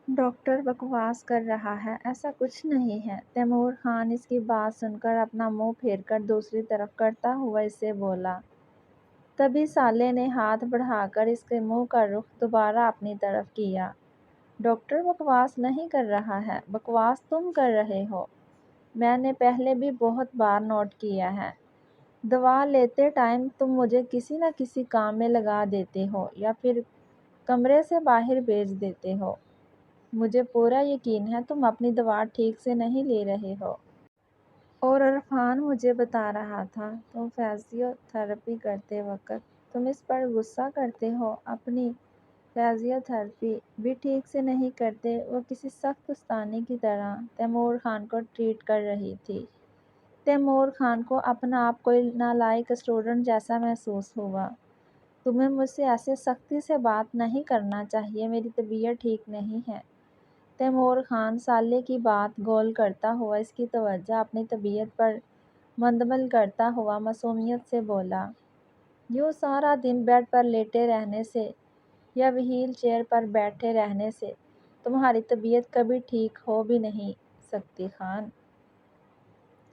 Doctor بکواس کر رہا ہے، ایسا کچھ نہیں ہے۔ تیمور خان اس کی بات سن کر اپنا منہ پھیر کر دوسری طرف کرتا ہوا اس سے بولا۔ تبھی سالے نے ہاتھ بڑھا کر اس کے منہ کا رخ دوبارہ اپنی طرف کیا۔ ڈاکٹر بکواس نہیں کر رہا ہے، بکواس تم کر رہے ہو۔ میں نے پہلے بھی بہت بار نوٹ کیا ہے۔ دوا لیتے ٹائم تم مجھے کسی نہ کسی کام میں لگا دیتے ہو یا پھر کمرے سے باہر بھیج دیتے ہو۔ مجھے پورا یقین ہے تم اپنی دوا ٹھیک سے نہیں لے رہے ہو۔ اور عرفان مجھے بتا رہا تھا تم فزیو تھراپی کرتے وقت تم اس پر غصہ کرتے ہو، اپنی فزیو تھراپی بھی ٹھیک سے نہیں کرتے۔ وہ کسی سخت استانی کی طرح تیمور خان کو ٹریٹ کر رہی تھی۔ تیمور خان کو اپنا آپ کوئی نالائق اسٹوڈنٹ جیسا محسوس ہوا۔ تمہیں مجھ سے ایسے سختی سے بات نہیں کرنا چاہیے، میری طبیعت ٹھیک نہیں ہے۔ تیمور خان سالے کی بات گول کرتا ہوا اس کی توجہ اپنی طبیعت پر منتقل کرتا ہوا معصومیت سے بولا۔ یوں سارا دن بیڈ پر لیٹے رہنے سے یا وہیل چیئر پر بیٹھے رہنے سے تمہاری طبیعت کبھی ٹھیک ہو بھی نہیں سکتی خان۔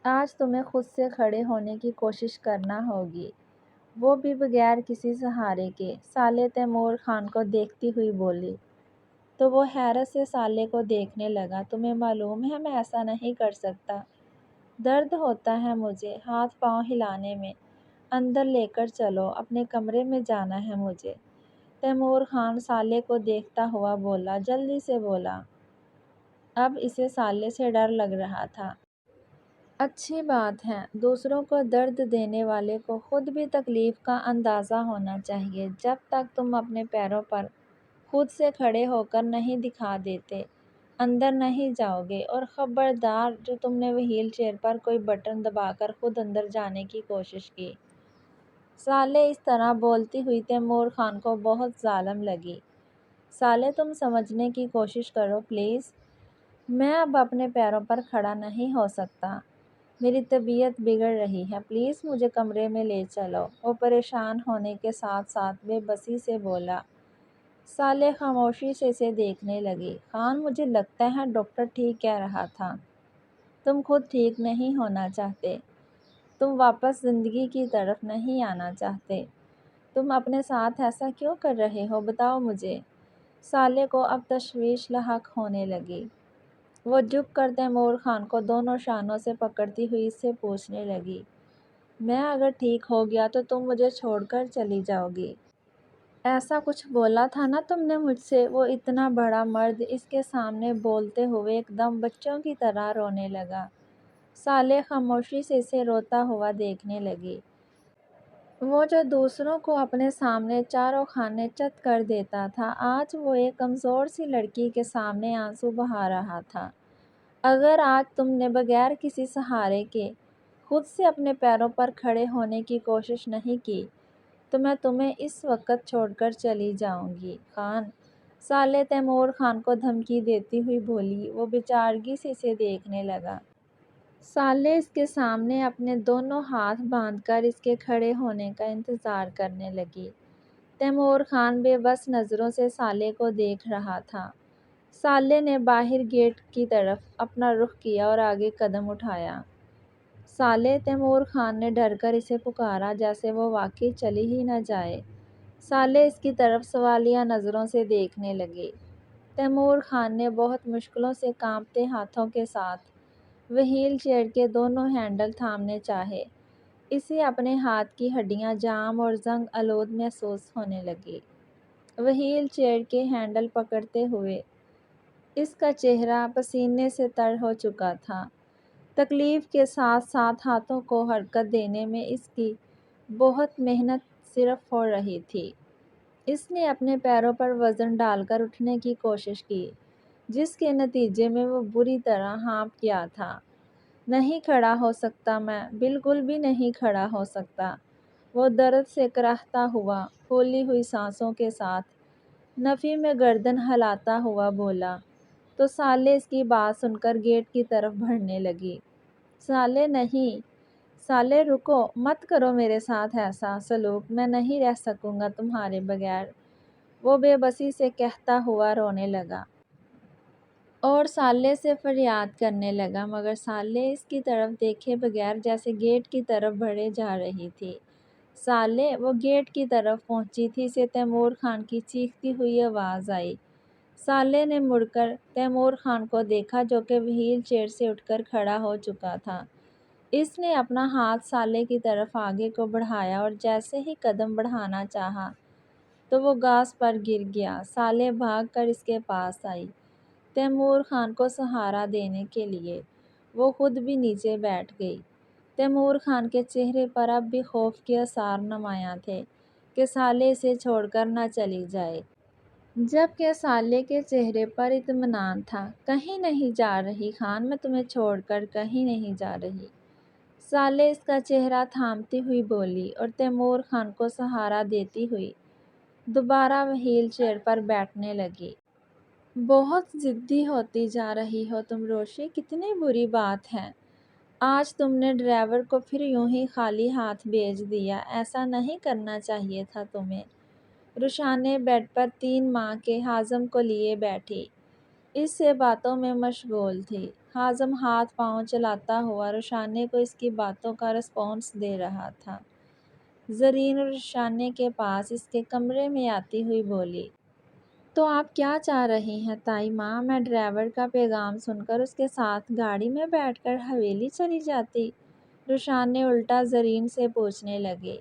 آج تمہیں خود سے کھڑے ہونے کی کوشش کرنا ہوگی، وہ بھی بغیر کسی سہارے کے۔ سالے تیمور خان کو دیکھتی ہوئی بولی۔ تو وہ حیرت سے سالے کو دیکھنے لگا۔ تمہیں معلوم ہے میں ایسا نہیں کر سکتا، درد ہوتا ہے مجھے ہاتھ پاؤں ہلانے میں۔ اندر لے کر چلو، اپنے کمرے میں جانا ہے مجھے۔ تیمور خان سالے کو دیکھتا ہوا بولا، جلدی سے بولا۔ اب اسے سالے سے ڈر لگ رہا تھا۔ اچھی بات ہے، دوسروں کو درد دینے والے کو خود بھی تکلیف کا اندازہ ہونا چاہیے۔ جب تک تم اپنے پیروں پر خود سے کھڑے ہو کر نہیں دکھا دیتے، اندر نہیں جاؤ گے۔ اور خبردار جو تم نے وہیل چیئر پر کوئی بٹن دبا کر خود اندر جانے کی کوشش کی۔ سالے اس طرح بولتی ہوئی تیمور خان کو بہت ظالم لگی۔ سالے تم سمجھنے کی کوشش کرو پلیز، میں اب اپنے پیروں پر کھڑا نہیں ہو سکتا، میری طبیعت بگڑ رہی ہے، پلیز مجھے کمرے میں لے چلو۔ وہ پریشان ہونے کے ساتھ ساتھ بے بسی سے بولا۔ سالے خاموشی سے اسے دیکھنے لگی۔ خان مجھے لگتا ہے ڈاکٹر ٹھیک کہہ رہا تھا، تم خود ٹھیک نہیں ہونا چاہتے، تم واپس زندگی کی طرف نہیں آنا چاہتے، تم اپنے ساتھ ایسا کیوں کر رہے ہو بتاؤ مجھے۔ سالے کو اب تشویش لاحق ہونے لگی۔ وہ جھک کر تیمور خان کو دونوں شانوں سے پکڑتی ہوئی اس سے پوچھنے لگی، میں اگر ٹھیک ہو گیا تو تم مجھے چھوڑ کر چلی جاؤ گی؟ ایسا کچھ بولا تھا نا تم نے مجھ سے؟ وہ اتنا بڑا مرد اس کے سامنے بولتے ہوئے ایک دم بچوں کی طرح رونے لگا۔ سالے خاموشی سے اسے روتا ہوا دیکھنے لگی۔ وہ جو دوسروں کو اپنے سامنے چاروں خانے چت کر دیتا تھا، آج وہ ایک کمزور سی لڑکی کے سامنے آنسو بہا رہا تھا۔ اگر آج تم نے بغیر کسی سہارے کے خود سے اپنے پیروں پر کھڑے ہونے کی کوشش نہیں کی تو میں تمہیں اس وقت چھوڑ کر چلی جاؤں گی خان۔ سالے تیمور خان کو دھمکی دیتی ہوئی بولی۔ وہ بے چارگی سے اسے دیکھنے لگا۔ سالے اس کے سامنے اپنے دونوں ہاتھ باندھ کر اس کے کھڑے ہونے کا انتظار کرنے لگی۔ تیمور خان بے بس نظروں سے سالے کو دیکھ رہا تھا۔ سالے نے باہر گیٹ کی طرف اپنا رخ کیا اور آگے قدم اٹھایا۔ سالے، تیمور خان نے ڈر کر اسے پکارا، جیسے وہ واقعی چلی ہی نہ جائے۔ سالے اس کی طرف سوالیہ نظروں سے دیکھنے لگے۔ تیمور خان نے بہت مشکلوں سے کانپتے ہاتھوں کے ساتھ وہیل چیئر کے دونوں ہینڈل تھامنے چاہے۔ اسے اپنے ہاتھ کی ہڈیاں جام اور زنگ آلود محسوس ہونے لگی۔ وہیل چیئر کے ہینڈل پکڑتے ہوئے اس کا چہرہ پسینے سے تر ہو چکا تھا۔ تکلیف کے ساتھ ساتھ ہاتھوں کو حرکت دینے میں اس کی بہت محنت صرف ہو رہی تھی۔ اس نے اپنے پیروں پر وزن ڈال کر اٹھنے کی کوشش کی، جس کے نتیجے میں وہ بری طرح ہانپ گیا تھا۔ نہیں کھڑا ہو سکتا میں، بالکل بھی نہیں کھڑا ہو سکتا، وہ درد سے کراہتا ہوا پھولی ہوئی سانسوں کے ساتھ نفی میں گردن ہلاتا ہوا بولا۔ تو سالے اس کی بات سن کر گیٹ کی طرف بڑھنے لگی۔ سالے نہیں، سالے رکو، مت کرو میرے ساتھ ایسا سلوک، میں نہیں رہ سکوں گا تمہارے بغیر، وہ بے بسی سے کہتا ہوا رونے لگا۔ اور صالح سے فریاد کرنے لگا، مگر صالح اس کی طرف دیکھے بغیر جیسے گیٹ کی طرف بڑھے جا رہی تھی۔ صالح وہ گیٹ کی طرف پہنچی تھی سے تیمور خان کی چیختی ہوئی آواز آئی۔ صالح نے مڑ کر تیمور خان کو دیکھا جو کہ وہیل چیئر سے اٹھ کر کھڑا ہو چکا تھا۔ اس نے اپنا ہاتھ صالح کی طرف آگے کو بڑھایا اور جیسے ہی قدم بڑھانا چاہا تو وہ گھاس پر گر گیا۔ صالح بھاگ کر اس کے پاس آئی تیمور خان کو سہارا دینے کے لیے۔ وہ خود بھی نیچے بیٹھ گئی۔ تیمور خان کے چہرے پر اب بھی خوف کے آثار نمایاں تھے کہ صالح اسے چھوڑ کر نہ چلی جائے، جبکہ صالح کے چہرے پر اطمینان تھا۔ کہیں نہیں جا رہی خان، میں تمہیں چھوڑ کر کہیں نہیں جا رہی۔ صالح اس کا چہرہ تھامتی ہوئی بولی اور تیمور خان کو سہارا دیتی ہوئی دوبارہ وہیل چیئر پر بیٹھنے لگی۔ بہت ضدی ہوتی جا رہی ہو تم روشی، کتنی بری بات ہے۔ آج تم نے ڈرائیور کو پھر یوں ہی خالی ہاتھ بھیج دیا، ایسا نہیں کرنا چاہیے تھا تمہیں۔ رخسانے بیڈ پر 3 ماہ کے حازم کو لیے بیٹھی اس سے باتوں میں مشغول تھی۔ حازم ہاتھ پاؤں چلاتا ہوا رخسانے کو اس کی باتوں کا رسپانس دے رہا تھا۔ زرین رخسانے کے پاس اس کے کمرے میں آتی ہوئی بولی، تو آپ کیا چاہ رہی ہیں تائی ماں؟ میں ڈرائیور کا پیغام سن کر اس کے ساتھ گاڑی میں بیٹھ کر حویلی چلی جاتی؟ رخسانے الٹا زرین سے پوچھنے لگے۔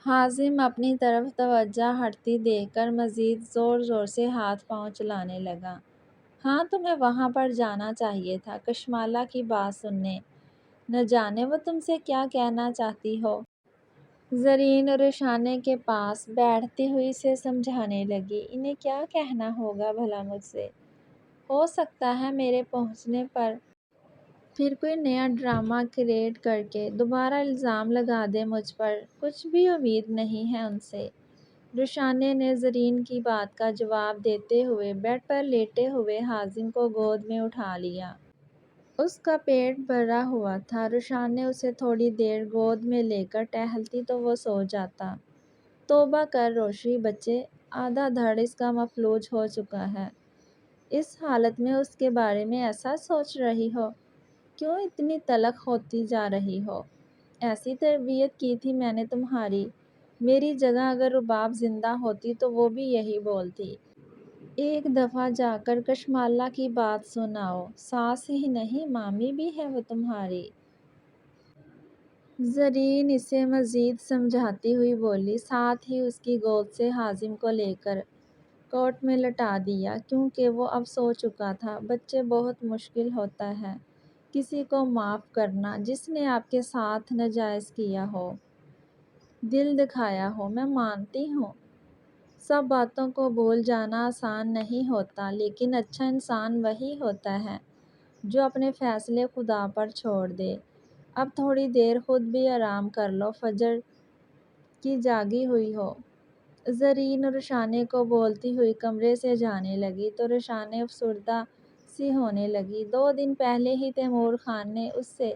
حازم اپنی طرف توجہ ہٹتی دیکھ کر مزید زور زور سے ہاتھ پاؤں چلانے لگا۔ ہاں، تمہیں وہاں پر جانا چاہیے تھا کشمالہ کی بات سننے، نہ جانے وہ تم سے کیا کہنا چاہتی ہو۔ زرین رخسانے کے پاس بیٹھتی ہوئی اسے سمجھانے لگی، انہیں کیا کہنا ہوگا بھلا مجھ سے؟ ہو سکتا ہے میرے پہنچنے پر پھر کوئی نیا ڈرامہ کریٹ کر کے دوبارہ الزام لگا دے مجھ پر، کچھ بھی امید نہیں ہے ان سے۔ رخسانے نے زرین کی بات کا جواب دیتے ہوئے بیڈ پر لیٹے ہوئے حازم کو گود میں اٹھا لیا۔ اس کا پیٹ بھرا ہوا تھا۔ رخسانے اسے تھوڑی دیر گود میں لے کر ٹہلتی تو وہ سو جاتا۔ توبہ کر روشی، بچے، آدھا دھڑ اس کا مفلوج ہو چکا ہے۔ اس حالت میں اس کے بارے میں ایسا سوچ رہی ہو؟ کیوں اتنی تلخ ہوتی جا رہی ہو؟ ایسی تربیت کی تھی میں نے تمہاری، میری جگہ اگر رباب زندہ ہوتی تو وہ بھی یہی بولتی۔ ایک دفعہ جا کر کشمالہ کی بات سناؤ، ساس ہی نہیں مامی بھی ہے وہ تمہاری۔ زرین اسے مزید سمجھاتی ہوئی بولی، ساتھ ہی اس کی گود سے حازم کو لے کر کوٹ میں لٹا دیا، کیونکہ وہ اب سو چکا تھا۔ بچے، بہت مشکل ہوتا ہے کسی کو معاف کرنا جس نے آپ کے ساتھ ناجائز کیا ہو، دل دکھایا ہو۔ میں مانتی ہوں سب باتوں کو بھول جانا آسان نہیں ہوتا، لیکن اچھا انسان وہی ہوتا ہے جو اپنے فیصلے خدا پر چھوڑ دے۔ اب تھوڑی دیر خود بھی آرام کر لو، فجر کی جاگی ہوئی ہو۔ زرین رخسانے کو بولتی ہوئی کمرے سے جانے لگی تو رخسانے افسردہ سی ہونے لگی۔ 2 دن پہلے ہی تیمور خان نے اس سے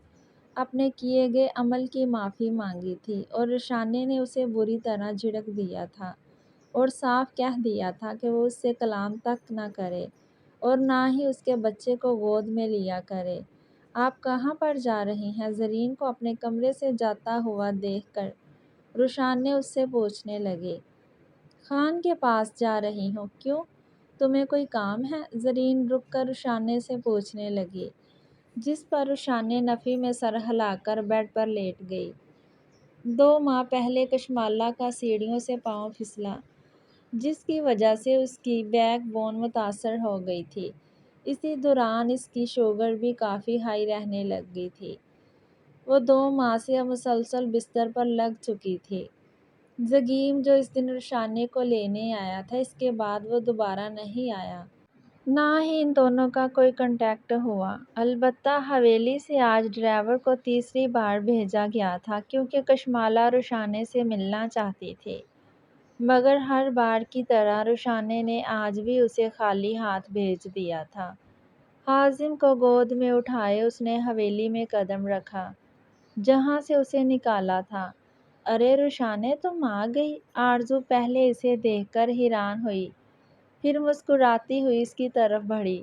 اپنے کیے گئے عمل کی معافی مانگی تھی اور رخسانے نے اسے بری طرح جھڑک دیا تھا اور صاف کہہ دیا تھا کہ وہ اس سے کلام تک نہ کرے اور نہ ہی اس کے بچے کو گود میں لیا کرے۔ آپ کہاں پر جا رہی ہیں؟ زرین کو اپنے کمرے سے جاتا ہوا دیکھ کر رخسانے اس سے پوچھنے لگے۔ خان کے پاس جا رہی ہوں۔ کیوں؟ تمہیں کوئی کام ہے؟ زرین رک کر رخسانے سے پوچھنے لگی، جس پر رخسانے نفی میں سر ہلا کر بیڈ پر لیٹ گئی۔ 2 ماہ پہلے کشمالہ کا سیڑھیوں سے پاؤں پھسلا، جس کی وجہ سے اس کی بیک بون متاثر ہو گئی تھی۔ اسی دوران اس کی شوگر بھی کافی ہائی رہنے لگ گئی تھی۔ وہ 2 ماہ سے اب مسلسل بستر پر لگ چکی تھی۔ زگیم جو اس دن رخسانے کو لینے آیا تھا، اس کے بعد وہ دوبارہ نہیں آیا۔ نہ ہی ان دونوں کا کوئی کنٹیکٹ ہوا۔ البتہ حویلی سے آج ڈرائیور کو تیسری بار بھیجا گیا تھا کیونکہ کشمالہ رخسانے سے ملنا چاہتی تھی، مگر ہر بار کی طرح رخسانے نے آج بھی اسے خالی ہاتھ بھیج دیا تھا۔ حازم کو گود میں اٹھائے اس نے حویلی میں قدم رکھا جہاں سے اسے نکالا تھا۔ ارے رخسانے، تم آ گئی؟ آرزو پہلے اسے دیکھ کر حیران ہوئی، پھر مسکراتی ہوئی اس کی طرف بڑھی۔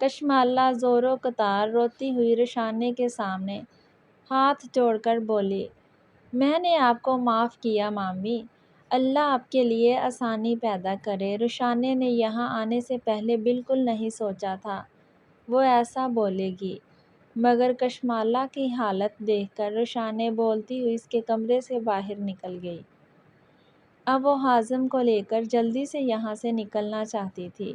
کشمالہ زور و قطار روتی ہوئی رشانے کے سامنے ہاتھ جوڑ کر بولی، میں نے آپ کو معاف کیا مامی، اللہ آپ کے لیے آسانی پیدا کرے۔ رشانے نے یہاں آنے سے پہلے بالکل نہیں سوچا تھا وہ ایسا بولے گی، مگر کشمالہ کی حالت دیکھ کر رشانے بولتی ہوئی اس کے کمرے سے باہر نکل گئی۔ اب وہ حازم کو لے کر جلدی سے یہاں سے نکلنا چاہتی تھی۔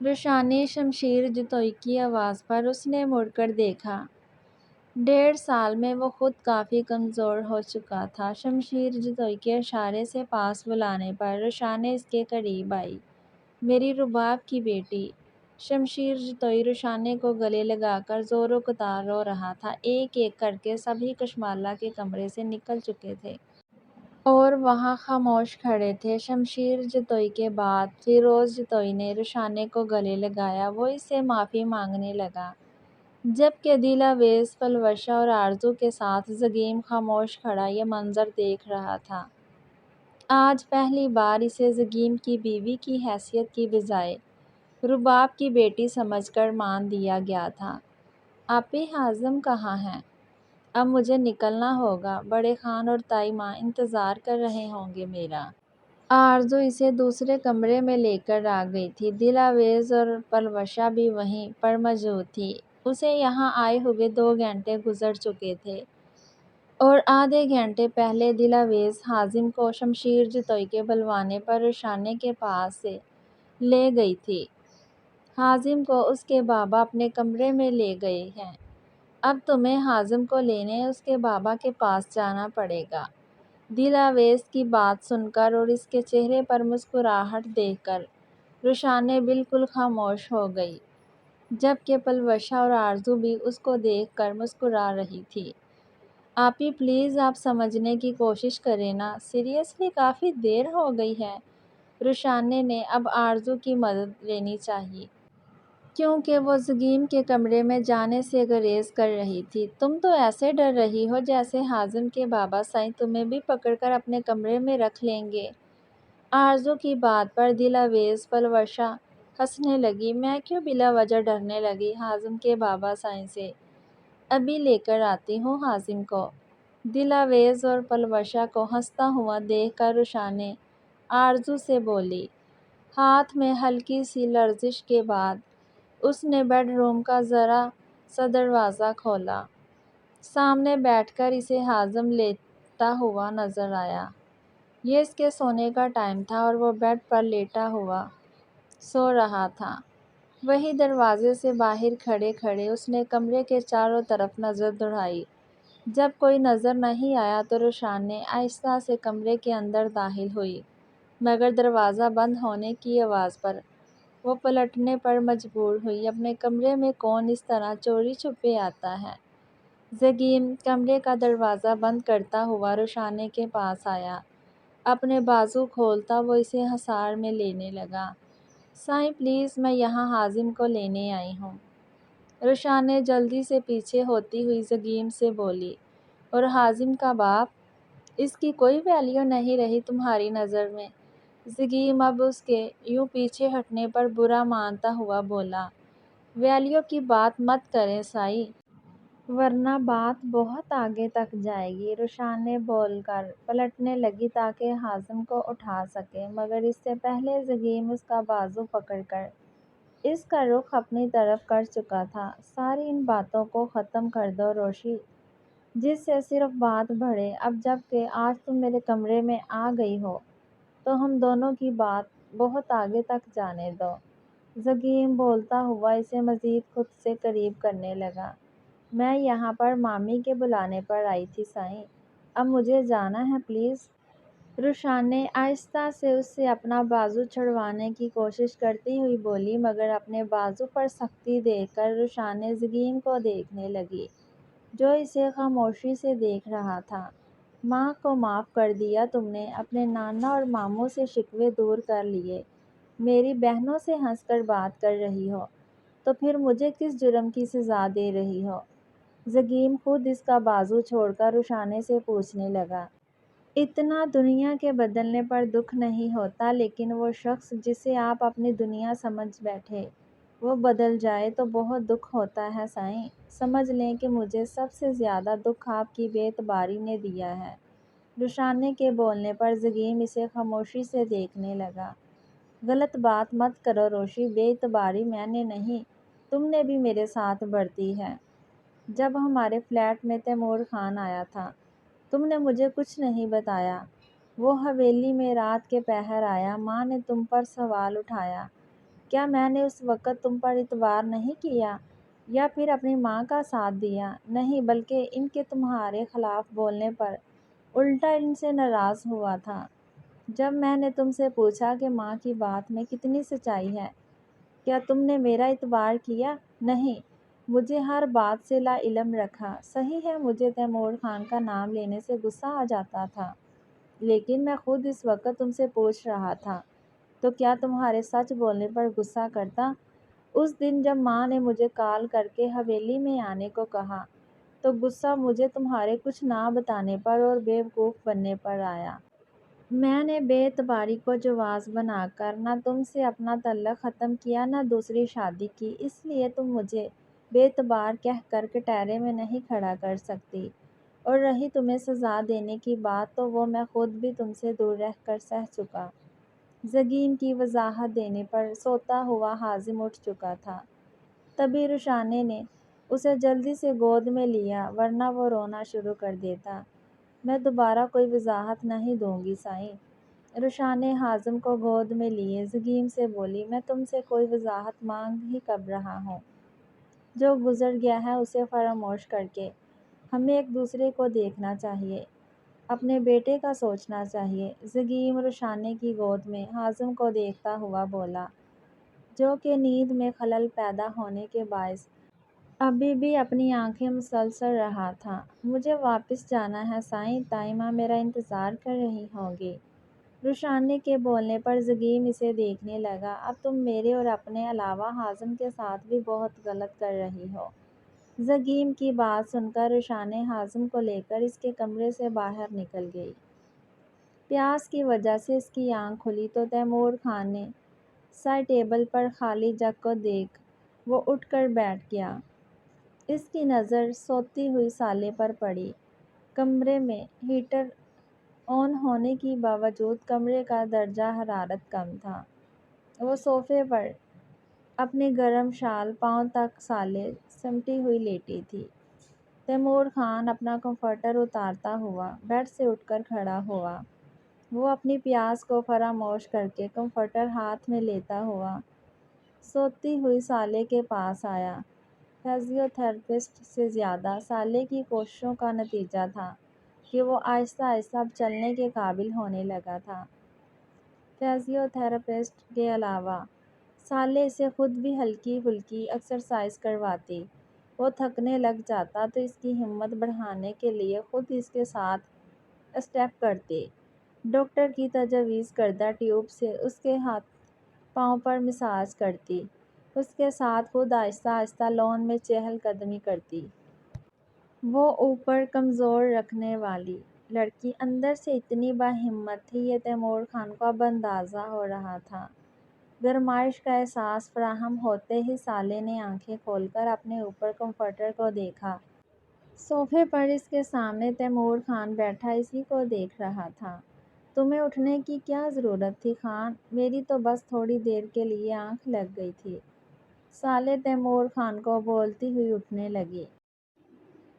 رشانے شمشیر جتوئی کی آواز پر اس نے مڑ کر دیکھا۔ 1.5 سال میں وہ خود کافی کمزور ہو چکا تھا۔ شمشیر جتوئی کے اشارے سے پاس بلانے پر رشانے اس کے قریب آئی۔ میری رباب کی بیٹی۔ شمشیر جتوئی رشانے کو گلے لگا کر زور و قطار رو رہا تھا۔ ایک ایک کر کے سبھی کشمالہ کے کمرے سے نکل چکے تھے اور وہاں خاموش کھڑے تھے۔ شمشیر جتوئی کے بعد فیروز جتوئی نے رشانے کو گلے لگایا۔ وہ اس سے معافی مانگنے لگا، جبکہ دل آویز پلوشہ اور آرزو کے ساتھ زگیم خاموش کھڑا یہ منظر دیکھ رہا تھا۔ آج پہلی بار اسے زگیم کی بیوی کی حیثیت کی بجائے رباب کی بیٹی سمجھ کر مان دیا گیا تھا۔ آپی، حازم کہاں ہیں؟ اب مجھے نکلنا ہوگا، بڑے خان اور تائی ماں انتظار کر رہے ہوں گے میرا۔ آرزو اسے دوسرے کمرے میں لے کر آ گئی تھی۔ دل آویز اور پلوشہ بھی وہیں پر موجود تھی۔ اسے یہاں آئے ہوئے 2 گھنٹے گزر چکے تھے اور آدھے گھنٹے پہلے دل آویز حازم کو شمشیر جتوئی کے بلوانے پر رشانے کے پاس سے لے گئی تھی۔ حازم کو اس کے بابا اپنے کمرے میں لے گئے ہیں۔ اب تمہیں حازم کو لینے اس کے بابا کے پاس جانا پڑے گا۔ دل آویز کی بات سن کر اور اس کے چہرے پر مسکراہٹ دیکھ کر رشانے بالکل خاموش ہو گئی، جبکہ پلوشہ اور آرزو بھی اس کو دیکھ کر مسکرا رہی تھی۔ آپی پلیز آپ سمجھنے کی کوشش کریں نا، سیریسلی کافی دیر ہو گئی ہے۔ رشانے نے اب آرزو کی مدد لینی چاہیے، کیونکہ وہ زگیم کے کمرے میں جانے سے گریز کر رہی تھی۔ تم تو ایسے ڈر رہی ہو جیسے حازم کے بابا سائیں تمہیں بھی پکڑ کر اپنے کمرے میں رکھ لیں گے۔ آرزو کی بات پر دل آویز پلوشہ ہنسنے لگی۔ میں کیوں بلا وجہ ڈرنے لگی حازم کے بابا سائیں سے؟ ابھی لے کر آتی ہوں حازم کو۔ دل آویز اور پلوشہ کو ہنستا ہوا دیکھ کر رشانے آرزو سے بولی۔ ہاتھ میں ہلکی سی لرزش کے بعد اس نے بیڈ روم کا ذرا سا دروازہ کھولا۔ سامنے بیٹھ کر اسے حازم لیٹا ہوا نظر آیا۔ یہ اس کے سونے کا ٹائم تھا اور وہ بیڈ پر لیٹا ہوا سو رہا تھا۔ وہی دروازے سے باہر کھڑے کھڑے اس نے کمرے کے چاروں طرف نظر دوڑائی۔ جب کوئی نظر نہیں آیا تو رشانے آہستہ سے کمرے کے اندر داخل ہوئی، مگر دروازہ بند ہونے کی آواز پر وہ پلٹنے پر مجبور ہوئی۔ اپنے کمرے میں کون اس طرح چوری چھپے آتا ہے؟ زگیم کمرے کا دروازہ بند کرتا ہوا رشانے کے پاس آیا۔ اپنے بازو کھولتا وہ اسے حصار میں لینے لگا۔ سائیں پلیز، میں یہاں حازم کو لینے آئی ہوں۔ رشانے جلدی سے پیچھے ہوتی ہوئی زگیم سے بولی۔ اور حازم کا باپ؟ اس کی کوئی ویلیو نہیں رہی تمہاری نظر میں؟ زگیم اب اس کے یوں پیچھے ہٹنے پر برا مانتا ہوا بولا۔ ویلیو کی بات مت کریں سائیں، ورنہ بات بہت آگے تک جائے گی۔ رشانے بول کر پلٹنے لگی تاکہ حازم کو اٹھا سکے، مگر اس سے پہلے زگیم اس کا بازو پکڑ کر اس کا رخ اپنی طرف کر چکا تھا۔ ساری ان باتوں کو ختم کر دو روشی، جس سے صرف بات بڑھے۔ اب جب کہ آج تم میرے کمرے میں آ گئی ہو تو ہم دونوں کی بات بہت آگے تک جانے دو۔ زگیم بولتا ہوا اسے مزید خود سے قریب کرنے لگا۔ میں یہاں پر مامی کے بلانے پر آئی تھی سائیں، اب مجھے جانا ہے پلیز۔ رشانے آہستہ سے اس سے اپنا بازو چھڑوانے کی کوشش کرتی ہوئی بولی، مگر اپنے بازو پر سختی دیکھ کر رشانے زگیم کو دیکھنے لگی، جو اسے خاموشی سے دیکھ رہا تھا۔ ماں کو معاف کر دیا تم نے، اپنے نانا اور ماموں سے شکوے دور کر لیے، میری بہنوں سے ہنس کر بات کر رہی ہو، تو پھر مجھے کس جرم کی سزا دے رہی ہو؟ زگیم خود اس کا بازو چھوڑ کر رشانے سے پوچھنے لگا۔ اتنا دنیا کے بدلنے پر دکھ نہیں ہوتا، لیکن وہ شخص جسے آپ اپنی دنیا سمجھ بیٹھے وہ بدل جائے تو بہت دکھ ہوتا ہے سائیں۔ سمجھ لیں کہ مجھے سب سے زیادہ دکھ آپ کی بے اعتباری نے دیا ہے۔ رشانے کے بولنے پر زگیم اسے خاموشی سے دیکھنے لگا۔ غلط بات مت کرو روشی، بے اعتباری میں نے نہیں، تم نے بھی میرے ساتھ برتی ہے۔ جب ہمارے فلیٹ میں تیمور خان آیا تھا، تم نے مجھے کچھ نہیں بتایا۔ وہ حویلی میں رات کے پہر آیا، ماں نے تم پر سوال اٹھایا۔ کیا میں نے اس وقت تم پر اعتبار نہیں کیا یا پھر اپنی ماں کا ساتھ دیا؟ نہیں، بلکہ ان کے تمہارے خلاف بولنے پر الٹا ان سے ناراض ہوا تھا۔ جب میں نے تم سے پوچھا کہ ماں کی بات میں کتنی سچائی ہے، کیا تم نے میرا اعتبار کیا؟ نہیں، مجھے ہر بات سے لا علم رکھا۔ صحیح ہے، مجھے تیمور خان کا نام لینے سے غصہ آ جاتا تھا، لیکن میں خود اس وقت تم سے پوچھ رہا تھا، تو کیا تمہارے سچ بولنے پر غصہ کرتا؟ اس دن جب ماں نے مجھے کال کر کے حویلی میں آنے کو کہا، تو غصہ مجھے تمہارے کچھ نہ بتانے پر اور بیوقوف بننے پر آیا۔ میں نے بے اعتباری کو جواز بنا کر نہ تم سے اپنا تعلق ختم کیا نہ دوسری شادی کی، اس لیے تم مجھے بے اعتبار کہہ کر کٹہرے میں نہیں کھڑا کر سکتی۔ اور رہی تمہیں سزا دینے کی بات، تو وہ میں خود بھی تم سے دور رہ کر سہ چکا۔ زگیم کی وضاحت دینے پر سوتا ہوا حازم اٹھ چکا تھا۔ تبھی رشانے نے اسے جلدی سے گود میں لیا، ورنہ وہ رونا شروع کر دیتا۔ میں دوبارہ کوئی وضاحت نہیں دوں گی سائیں۔ رشانے حازم کو گود میں لیے زگیم سے بولی، میں تم سے کوئی وضاحت مانگ ہی کب رہا ہوں؟ جو گزر گیا ہے اسے فراموش کر کے ہمیں ایک دوسرے کو دیکھنا چاہیے، اپنے بیٹے کا سوچنا چاہیے۔ زگیم رشانے کی گود میں حازم کو دیکھتا ہوا بولا، جو کہ نیند میں خلل پیدا ہونے کے باعث ابھی بھی اپنی آنکھیں مسلسل رہا تھا۔ مجھے واپس جانا ہے سائیں، تائمہ میرا انتظار کر رہی ہوں گی۔ رشانے کے بولنے پر زگیم اسے دیکھنے لگا، اب تم میرے اور اپنے علاوہ حازم کے ساتھ بھی بہت غلط کر رہی ہو۔ زگیم کی بات سن کر رشانے حازم کو لے کر اس کے کمرے سے باہر نکل گئی۔ پیاس کی وجہ سے اس کی آنکھ کھلی تو تیمور خان نے سائڈ ٹیبل پر خالی جگ کو دیکھ وہ اٹھ کر بیٹھ گیا۔ اس کی نظر سوتی ہوئی سالے پر پڑی۔ کمرے میں ہیٹر آن ہونے کی باوجود کمرے کا درجہ حرارت کم تھا۔ وہ صوفے پر اپنی گرم شال پاؤں تک سالے سمیٹی ہوئی لیٹی تھی۔ تیمور خان اپنا کمفرٹر اتارتا ہوا بیڈ سے اٹھ کر کھڑا ہوا۔ وہ اپنی پیاس کو فراموش کر کے کمفرٹر ہاتھ میں لیتا ہوا سوتی ہوئی سالے کے پاس آیا۔ فزیو تھراپسٹ سے زیادہ سالے کی کوششوں کا نتیجہ تھا کہ وہ آہستہ آہستہ اب چلنے کے قابل ہونے لگا تھا۔ فزیو تھراپسٹ کے علاوہ سالے سے خود بھی ہلکی پھلکی ایکسرسائز کرواتی۔ وہ تھکنے لگ جاتا تو اس کی ہمت بڑھانے کے لیے خود اس کے ساتھ اسٹیپ کرتی۔ ڈاکٹر کی تجویز کردہ ٹیوب سے اس کے ہاتھ پاؤں پر مساج کرتی، اس کے ساتھ خود آہستہ آہستہ لان میں چہل قدمی کرتی۔ وہ اوپر کمزور رکھنے والی لڑکی اندر سے اتنی باہمت تھی، یہ تیمور خان کو اب اندازہ ہو رہا تھا۔ گرمائش کا احساس فراہم ہوتے ہی سالے نے آنکھیں کھول کر اپنے اوپر کمفرٹر کو دیکھا۔ صوفے پر اس کے سامنے تیمور خان بیٹھا اسی کو دیکھ رہا تھا۔ تمہیں اٹھنے کی کیا ضرورت تھی خان؟ میری تو بس تھوڑی دیر کے لیے آنکھ لگ گئی تھی۔ سالے تیمور خان کو بولتی ہوئی اٹھنے لگی۔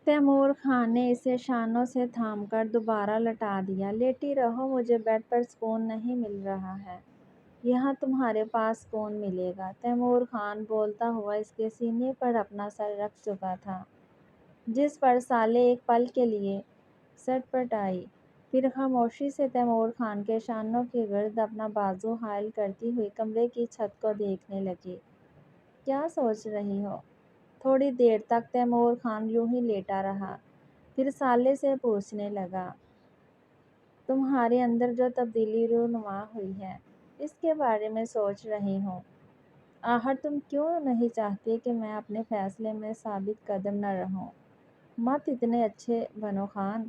تیمور خان نے اسے شانوں سے تھام کر دوبارہ لٹا دیا۔ لیٹی رہو، مجھے بیڈ پر سکون نہیں مل رہا ہے، یہاں تمہارے پاس سکون ملے گا۔ تیمور خان بولتا ہوا اس کے سینے پر اپنا سر رکھ چکا تھا، جس پر سالے ایک پل کے لیے سٹ پٹائی، پھر خاموشی سے تیمور خان کے شانوں کے گرد اپنا بازو حائل کرتی ہوئی کمرے کی چھت کو دیکھنے لگی۔ کیا سوچ رہی ہو؟ تھوڑی دیر تک تیمور خان یوں ہی لیٹا رہا، پھر سالے سے پوچھنے لگا، تمہارے اندر جو تبدیلی رونما ہوئی ہے، اس کے بارے میں سوچ رہی ہوں۔ آخر تم کیوں نہیں چاہتے کہ میں اپنے فیصلے میں ثابت قدم نہ رہوں؟ مت اتنے اچھے بنو خان،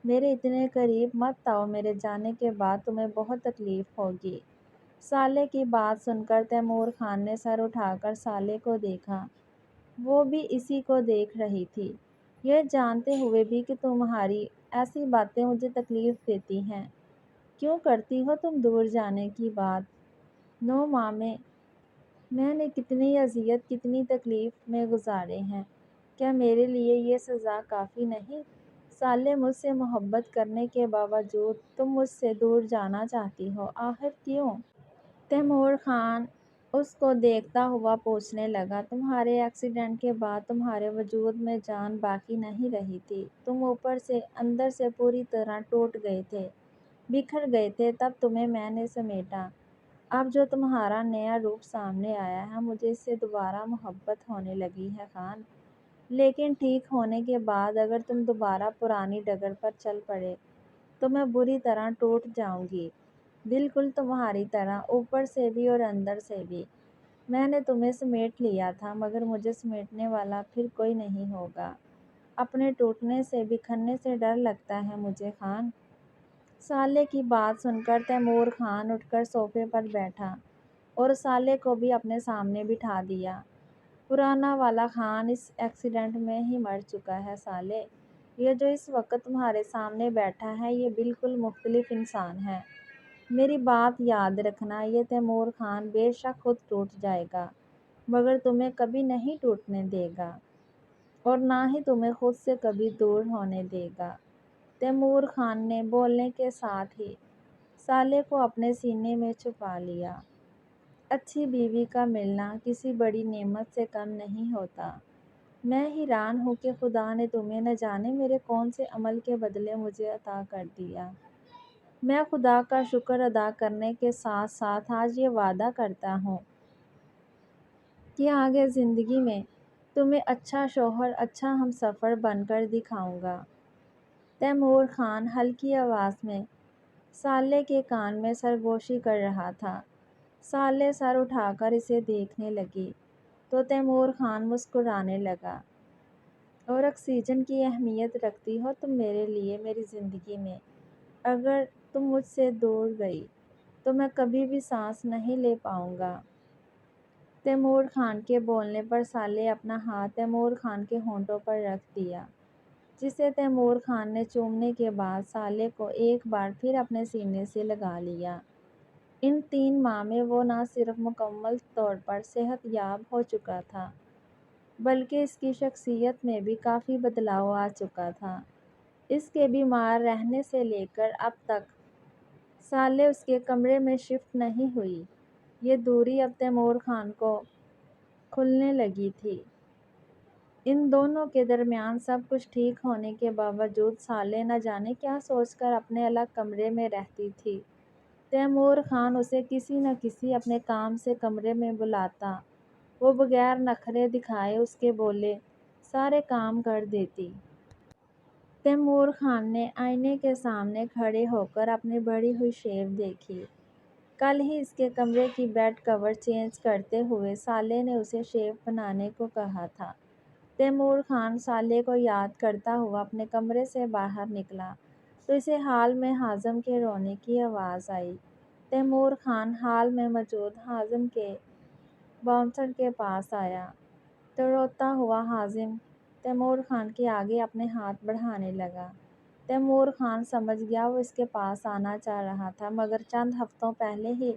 میرے اتنے قریب مت آؤ، میرے جانے کے بعد تمہیں بہت تکلیف ہوگی۔ سالے کی بات سن کر تیمور خان نے سر اٹھا کر سالے کو دیکھا۔ وہ بھی اسی کو دیکھ رہی تھی۔ یہ جانتے ہوئے بھی کہ تمہاری ایسی باتیں مجھے تکلیف دیتی ہیں، کیوں کرتی ہو تم دور جانے کی بات؟ 9 ماہ میں نے کتنی اذیت کتنی تکلیف میں گزارے ہیں، کیا میرے لیے یہ سزا کافی نہیں؟ سالے، مجھ سے محبت کرنے کے باوجود تم مجھ سے دور جانا چاہتی ہو، آخر کیوں؟ تیمور خان اس کو دیکھتا ہوا پوچھنے لگا۔ تمہارے ایکسیڈنٹ کے بعد تمہارے وجود میں جان باقی نہیں رہی تھی، تم اوپر سے اندر سے پوری طرح ٹوٹ گئے تھے، بکھر گئے تھے، تب تمہیں میں نے سمیٹا۔ اب جو تمہارا نیا روپ سامنے آیا ہے، مجھے اس سے دوبارہ محبت ہونے لگی ہے خان۔ لیکن ٹھیک ہونے کے بعد اگر تم دوبارہ پرانی ڈگر پر چل پڑے تو میں بری طرح ٹوٹ جاؤں گی، بالکل تمہاری طرح، اوپر سے بھی اور اندر سے بھی۔ میں نے تمہیں سمیٹ لیا تھا، مگر مجھے سمیٹنے والا پھر کوئی نہیں ہوگا۔ اپنے ٹوٹنے سے بکھرنے سے ڈر لگتا ہے مجھے خان۔ سالے کی بات سن کر تیمور خان اٹھ کر صوفے پر بیٹھا اور سالے کو بھی اپنے سامنے بٹھا دیا۔ پرانا والا خان اس ایکسیڈنٹ میں ہی مر چکا ہے سالے۔ یہ جو اس وقت تمہارے سامنے بیٹھا ہے، یہ بالکل مختلف انسان ہے۔ میری بات یاد رکھنا، یہ تیمور خان بے شک خود ٹوٹ جائے گا، مگر تمہیں کبھی نہیں ٹوٹنے دے گا اور نہ ہی تمہیں خود سے کبھی دور ہونے دے گا۔ تیمور خان نے بولنے کے ساتھ ہی سالے کو اپنے سینے میں چھپا لیا۔ اچھی بیوی کا ملنا کسی بڑی نعمت سے کم نہیں ہوتا۔ میں حیران ہوں کہ خدا نے تمہیں نہ جانے میرے کون سے عمل کے بدلے مجھے عطا کر دیا۔ میں خدا کا شکر ادا کرنے کے ساتھ ساتھ آج یہ وعدہ کرتا ہوں کہ آگے زندگی میں تمہیں اچھا شوہر، اچھا ہمسفر بن کر دکھاؤں گا۔ تیمور خان ہلکی آواز میں سالے کے کان میں سرگوشی کر رہا تھا۔ سالے سر اٹھا کر اسے دیکھنے لگی تو تیمور خان مسکرانے لگا۔ اور آکسیجن کی اہمیت رکھتی ہو تم میرے لیے میری زندگی میں؟ اگر تم مجھ سے دور گئی تو میں کبھی بھی سانس نہیں لے پاؤں گا۔ تیمور خان کے بولنے پر سالے اپنا ہاتھ تیمور خان کے ہونٹوں پر رکھ دیا، جسے تیمور خان نے چومنے کے بعد سالے کو ایک بار پھر اپنے سینے سے لگا لیا۔ ان 3 ماہ میں وہ نہ صرف مکمل طور پر صحت یاب ہو چکا تھا، بلکہ اس کی شخصیت میں بھی کافی بدلاؤ آ چکا تھا۔ اس کے بیمار رہنے سے لے کر اب تک سالے اس کے کمرے میں شفٹ نہیں ہوئی۔ یہ دوری اب تیمور خان کو کھلنے لگی تھی۔ ان دونوں کے درمیان سب کچھ ٹھیک ہونے کے باوجود سالے نہ جانے کیا سوچ کر اپنے الگ کمرے میں رہتی تھی۔ تیمور خان اسے کسی نہ کسی اپنے کام سے کمرے میں بلاتا، وہ بغیر نخرے دکھائے اس کے بولے سارے کام کر دیتی۔ تیمور خان نے آئینے کے سامنے کھڑے ہو کر اپنی بڑھی ہوئی شیو دیکھی۔ کل ہی اس کے کمرے کی بیڈ کور چینج کرتے ہوئے سالے نے اسے شیو بنانے کو کہا تھا۔ تیمور خان سالے کو یاد کرتا ہوا اپنے کمرے سے باہر نکلا تو اسے ہال میں حازم کے رونے کی آواز آئی۔ تیمور خان ہال میں موجود حازم کے باؤنسر کے پاس آیا تو روتا ہوا حازم تیمور خان کے آگے اپنے ہاتھ بڑھانے لگا۔ تیمور خان سمجھ گیا وہ اس کے پاس آنا چاہ رہا تھا، مگر چند ہفتوں پہلے ہی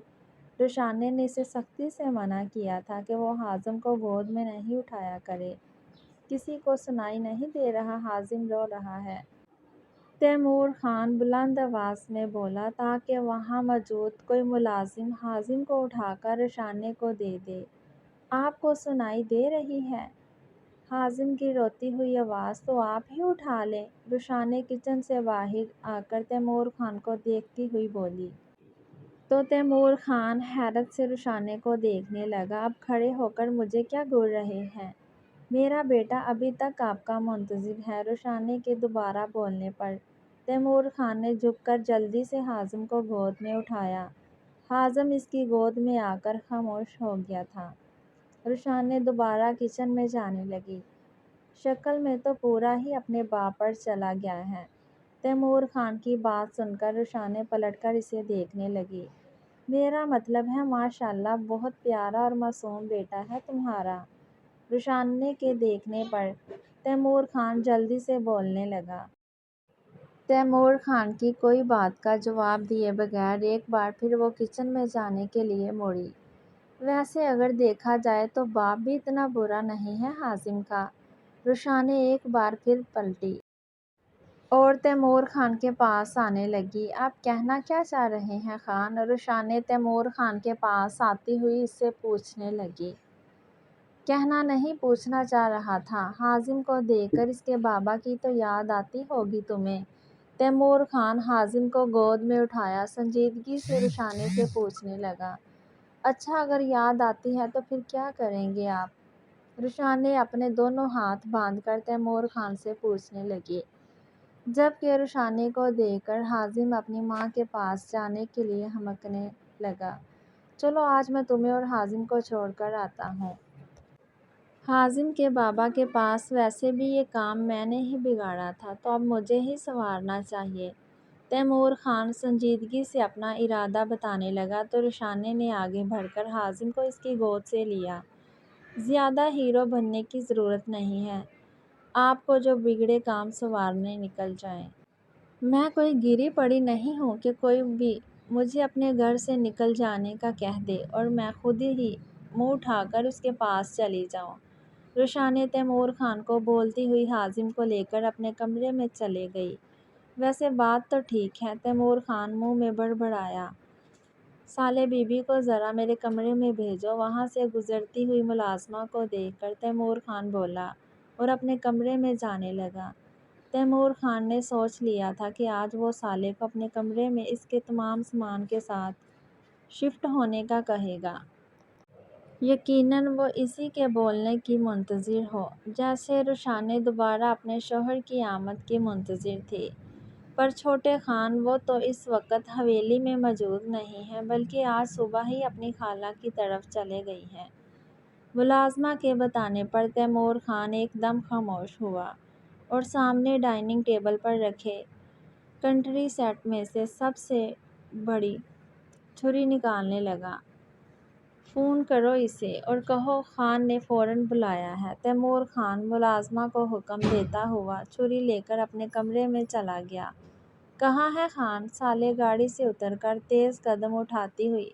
روشانے نے اسے سختی سے منع کیا تھا کہ وہ حازم کو گود میں نہیں اٹھایا کرے۔ کسی کو سنائی نہیں دے رہا، حازم رو رہا ہے۔ تیمور خان بلند آواز میں بولا تاکہ وہاں موجود کوئی ملازم حازم کو اٹھا کر روشانے کو دے دے۔ آپ کو سنائی دے رہی ہے؟ حازم کی روتی ہوئی آواز۔ تو آپ ہی اٹھا لیں۔ روشانے کچن سے باہر آ کر تیمور خان کو دیکھتی ہوئی بولی۔ تو تیمور خان حیرت سے روشانے کو دیکھنے لگا۔ اب کھڑے ہو کر مجھے کیا گھور رہے ہیں؟ میرا بیٹا ابھی تک آپ کا منتظر ہے۔ روشانے کے دوبارہ بولنے پر تیمور خان نے جھک کر جلدی سے حازم کو گود میں اٹھایا۔ حازم اس کی گود میں آ کر خاموش ہو گیا تھا۔ روشانے دوبارہ کچن میں جانے لگی۔ شکل میں تو پورا ہی اپنے باپ پر چلا گیا ہے۔ تیمور خان کی بات سن کر روشانے پلٹ کر اسے دیکھنے لگی۔ میرا مطلب ہے ماشاءاللہ بہت پیارا اور معصوم بیٹا ہے تمہارا۔ روشانے کے دیکھنے پر تیمور خان جلدی سے بولنے لگا۔ تیمور خان کی کوئی بات کا جواب دیے بغیر ایک بار پھر وہ کچن میں جانے کے لیے مڑی۔ ویسے اگر دیکھا جائے تو باپ بھی اتنا برا نہیں ہے حازم کا۔ روشانے ایک بار پھر پلٹی اور تیمور خان کے پاس آنے لگی۔ آپ کہنا کیا چاہ رہے ہیں خان؟ روشانے تیمور خان کے پاس آتی ہوئی اس سے پوچھنے لگی۔ کہنا نہیں، پوچھنا چاہ رہا تھا۔ حازم کو دیکھ کر اس کے بابا کی تو یاد آتی ہوگی تمہیں؟ تیمور خان حازم کو گود میں اٹھایا سنجیدگی سے روشانے سے پوچھنے لگا۔ اچھا، اگر یاد آتی ہے تو پھر کیا کریں گے آپ؟ روشانے اپنے دونوں ہاتھ باندھ کر تیمور خان سے پوچھنے لگی، جبکہ روشانے کو دیکھ کر حازم اپنی ماں کے پاس جانے کے لیے ہمکنے لگا۔ چلو آج میں تمہیں اور حازم کو چھوڑ کر آتا ہوں۔ حازم کے بابا کے پاس ویسے بھی یہ کام میں نے ہی بگاڑا تھا، تو اب مجھے ہی سنوارنا چاہیے۔ تیمور خان سنجیدگی سے اپنا ارادہ بتانے لگا تو روشانے نے آگے بڑھ کر حازم کو اس کی گود سے لیا۔ زیادہ ہیرو بننے کی ضرورت نہیں ہے آپ کو جو بگڑے کام سنوارنے نکل جائیں۔ میں کوئی گری پڑی نہیں ہوں کہ کوئی بھی مجھے اپنے گھر سے نکل جانے کا کہہ دے اور میں خود ہی منہ اٹھا کر اس کے پاس چلی جاؤں۔ روشانے تیمور خان کو بولتی ہوئی حازم کو لے کر اپنے کمرے میں چلے گئی۔ ویسے بات تو ٹھیک ہے، تیمور خان منہ میں بڑبڑایا۔ سالے بی بی کو ذرا میرے کمرے میں بھیجو۔ وہاں سے گزرتی ہوئی ملازمہ کو دیکھ کر تیمور خان بولا اور اپنے کمرے میں جانے لگا۔ تیمور خان نے سوچ لیا تھا کہ آج وہ سالے کو اپنے کمرے میں اس کے تمام سامان کے ساتھ شفٹ ہونے کا کہے گا۔ یقیناً وہ اسی کے بولنے کی منتظر ہو، جیسے روشانے دوبارہ اپنے شوہر کی آمد کی منتظر تھی۔ پر چھوٹے خان، وہ تو اس وقت حویلی میں موجود نہیں ہیں بلکہ آج صبح ہی اپنی خالہ کی طرف چلے گئی ہیں۔ ملازمہ کے بتانے پر تیمور خان ایک دم خاموش ہوا اور سامنے ڈائننگ ٹیبل پر رکھے کنٹری سیٹ میں سے سب سے بڑی چھری نکالنے لگا۔ فون کرو اسے اور کہو خان نے فوراً بلایا ہے۔ تیمور خان ملازمہ کو حکم دیتا ہوا چھری لے کر اپنے کمرے میں چلا گیا۔ کہاں ہے خان؟ سالے گاڑی سے اتر کر تیز قدم اٹھاتی ہوئی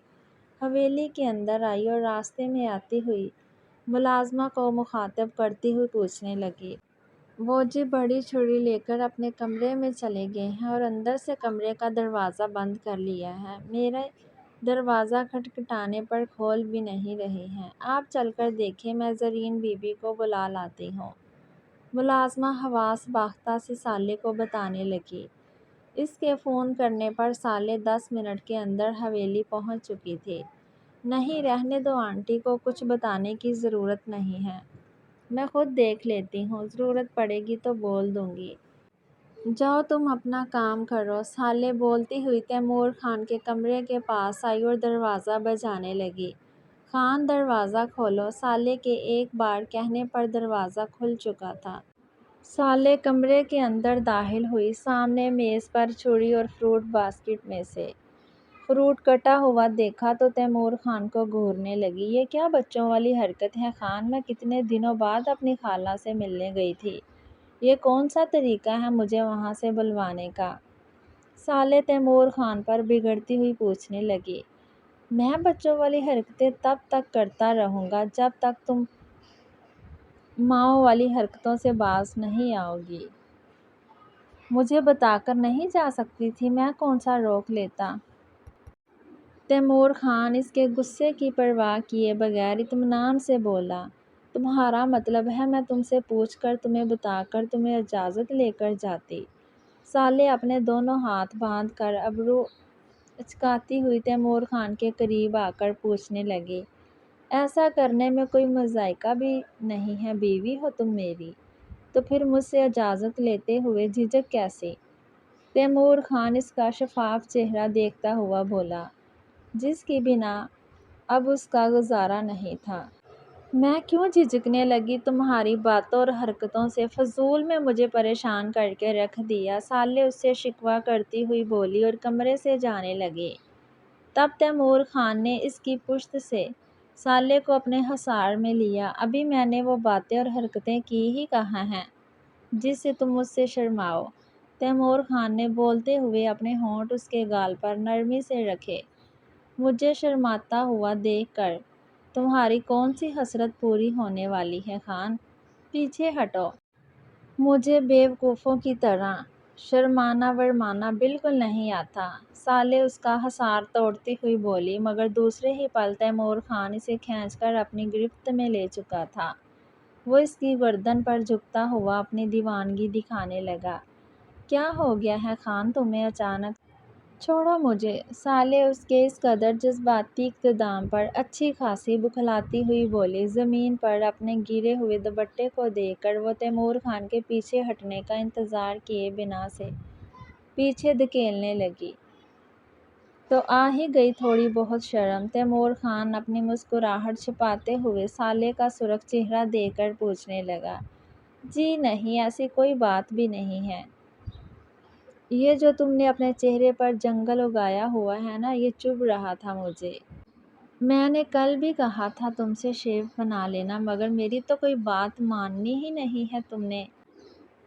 حویلی کے اندر آئی اور راستے میں آتی ہوئی ملازمہ کو مخاطب کرتی ہوئی پوچھنے لگی۔ وہ جی بڑی چھری لے کر اپنے کمرے میں چلے گئے ہیں اور اندر سے کمرے کا دروازہ بند کر لیا ہے۔ میرے دروازہ کھٹکھٹانے پر کھول بھی نہیں رہے ہیں۔ آپ چل کر دیکھیں، میں زرین بی بی کو بلا لاتی ہوں۔ ملازمہ حواس باختہ سے سالے کو بتانے لگی۔ اس کے فون کرنے پر سالے 10 منٹ کے اندر حویلی پہنچ چکی تھی۔ نہیں، رہنے دو آنٹی کو کچھ بتانے کی ضرورت نہیں ہے، میں خود دیکھ لیتی ہوں، ضرورت پڑے گی تو بول دوں گی۔ جاؤ تم اپنا کام کرو۔ سالے بولتی ہوئی تیمور خان کے کمرے کے پاس آئی اور دروازہ بجانے لگی۔ خان دروازہ کھولو۔ سالے کے ایک بار کہنے پر دروازہ کھل چکا تھا۔ سالے کمرے کے اندر داخل ہوئی۔ سامنے میز پر چھری اور فروٹ باسکٹ میں سے فروٹ کٹا ہوا دیکھا تو تیمور خان کو گھورنے لگی۔ یہ کیا بچوں والی حرکت ہے خان؟ میں کتنے دنوں بعد اپنی خالہ سے ملنے گئی تھی، یہ کون سا طریقہ ہے مجھے وہاں سے بلوانے کا؟ سالے تیمور خان پر بگڑتی ہوئی پوچھنے لگی۔ میں بچوں والی حرکتیں تب تک کرتا رہوں گا جب تک تم ماؤں والی حرکتوں سے باز نہیں آؤ گی۔ مجھے بتا کر نہیں جا سکتی تھی؟ میں کون سا روک لیتا؟ تیمور خان اس کے غصے کی پرواہ کیے بغیر اطمینان سے بولا۔ تمہارا مطلب ہے میں تم سے پوچھ کر تمہیں بتا کر تمہیں اجازت لے کر جاتی؟ سالے اپنے دونوں ہاتھ باندھ کر ابرو اچکاتی ہوئی تیمور خان کے قریب آ کر پوچھنے لگی۔ ایسا کرنے میں کوئی مضائقہ بھی نہیں ہے؟ بیوی ہو تم میری، تو پھر مجھ سے اجازت لیتے ہوئے جھجک کیسی؟ تیمور خان اس کا شفاف چہرہ دیکھتا ہوا بولا، جس کی بنا اب اس کا گزارا نہیں تھا۔ میں کیوں جھجکنے لگی؟ تمہاری باتوں اور حرکتوں سے فضول میں مجھے پریشان کر کے رکھ دیا۔ سالے اس سے شکوہ کرتی ہوئی بولی اور کمرے سے جانے لگی۔ تب تیمور خان نے اس کی پشت سے سالے کو اپنے حصار میں لیا۔ ابھی میں نے وہ باتیں اور حرکتیں کی ہی کہاں ہیں جس سے تم مجھ سے شرماؤ؟ تیمور خان نے بولتے ہوئے اپنے ہونٹ اس کے گال پر نرمی سے رکھے۔ مجھے شرماتا ہوا دیکھ کر تمہاری کون سی حسرت پوری ہونے والی ہے خان؟ پیچھے ہٹو۔ مجھے بیوقوفوں کی طرح شرمانا ورمانا بالکل نہیں آتا۔ سالے اس کا حصار توڑتی ہوئی بولی، مگر دوسرے ہی پل تیمور خان اسے کھینچ کر اپنی گرفت میں لے چکا تھا۔ وہ اس کی گردن پر جھکتا ہوا اپنی دیوانگی دکھانے لگا۔ کیا ہو گیا ہے خان تمہیں اچانک؟ چھوڑو مجھے۔ سالے اس کے اس قدر جذباتی اقدام پر اچھی خاصی بکھلاتی ہوئی بولی۔ زمین پر اپنے گرے ہوئے دوپٹے کو دیکھ کر وہ تیمور خان کے پیچھے ہٹنے کا انتظار کیے بنا سے پیچھے دھکیلنے لگی۔ تو آ ہی گئی تھوڑی بہت شرم؟ تیمور خان اپنی مسکراہٹ چھپاتے ہوئے سالے کا سرخ چہرہ دیکھ کر پوچھنے لگا۔ جی نہیں، ایسی کوئی بات بھی نہیں ہے۔ یہ جو تم نے اپنے چہرے پر جنگل اگایا ہوا ہے نا، یہ چبھ رہا تھا مجھے۔ میں نے کل بھی کہا تھا تم سے شیو بنا لینا، مگر میری تو کوئی بات ماننی ہی نہیں ہے تم نے۔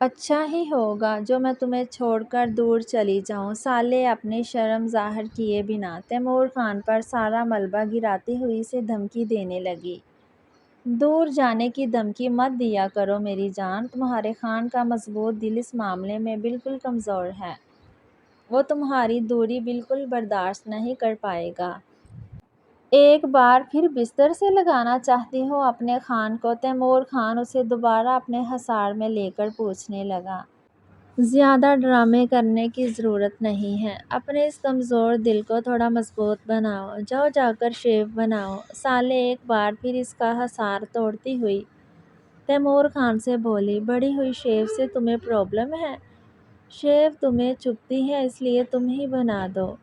اچھا ہی ہوگا جو میں تمہیں چھوڑ کر دور چلی جاؤں۔ سالے اپنی شرم ظاہر کیے بنا تیمور خان پر سارا ملبہ گراتی ہوئی اسے دھمکی دینے لگی۔ دور جانے کی دھمکی مت دیا کرو میری جان۔ تمہارے خان کا مضبوط دل اس معاملے میں بالکل کمزور ہے۔ وہ تمہاری دوری بالکل برداشت نہیں کر پائے گا۔ ایک بار پھر بستر سے لگانا چاہتی ہو اپنے خان کو؟ تیمور خان اسے دوبارہ اپنے حصار میں لے کر پوچھنے لگا۔ زیادہ ڈرامے کرنے کی ضرورت نہیں ہے۔ اپنے اس کمزور دل کو تھوڑا مضبوط بناؤ۔ جاؤ جا کر شیو بناؤ۔ سالے ایک بار پھر اس کا حصار توڑتی ہوئی تیمور خان سے بولی۔ بڑھی ہوئی شیو سے تمہیں پرابلم ہے؟ شیو تمہیں چبھتی ہے اس لیے تم ہی بنا دو،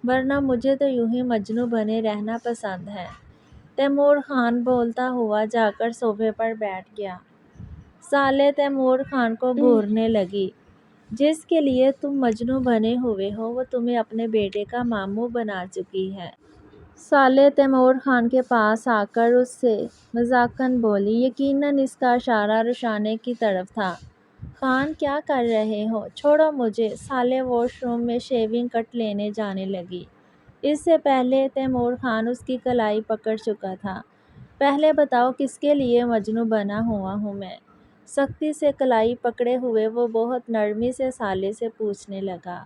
ورنہ مجھے تو یوں ہی مجنوں بنے رہنا پسند ہے۔ تیمور خان بولتا ہوا جا کر صوفے پر بیٹھ گیا۔ سالے تیمور خان کو گھورنے لگی۔ جس کے لیے تم مجنوں بنے ہوئے ہو وہ تمہیں اپنے بیٹے کا ماموں بنا چکی ہے۔ سالے تیمور خان کے پاس آ کر اس سے مذاقاً بولی۔ یقیناً اس کا اشارہ رشانے کی طرف تھا۔ خان کیا کر رہے ہو؟ چھوڑو مجھے۔ سالے واش روم میں شیونگ کٹ لینے جانے لگی۔ اس سے پہلے تیمور خان اس کی کلائی پکڑ چکا تھا۔ پہلے بتاؤ کس کے لیے مجنوں بنا ہوا ہوں میں؟ سختی سے کلائی پکڑے ہوئے وہ بہت نرمی سے سالے سے پوچھنے لگا۔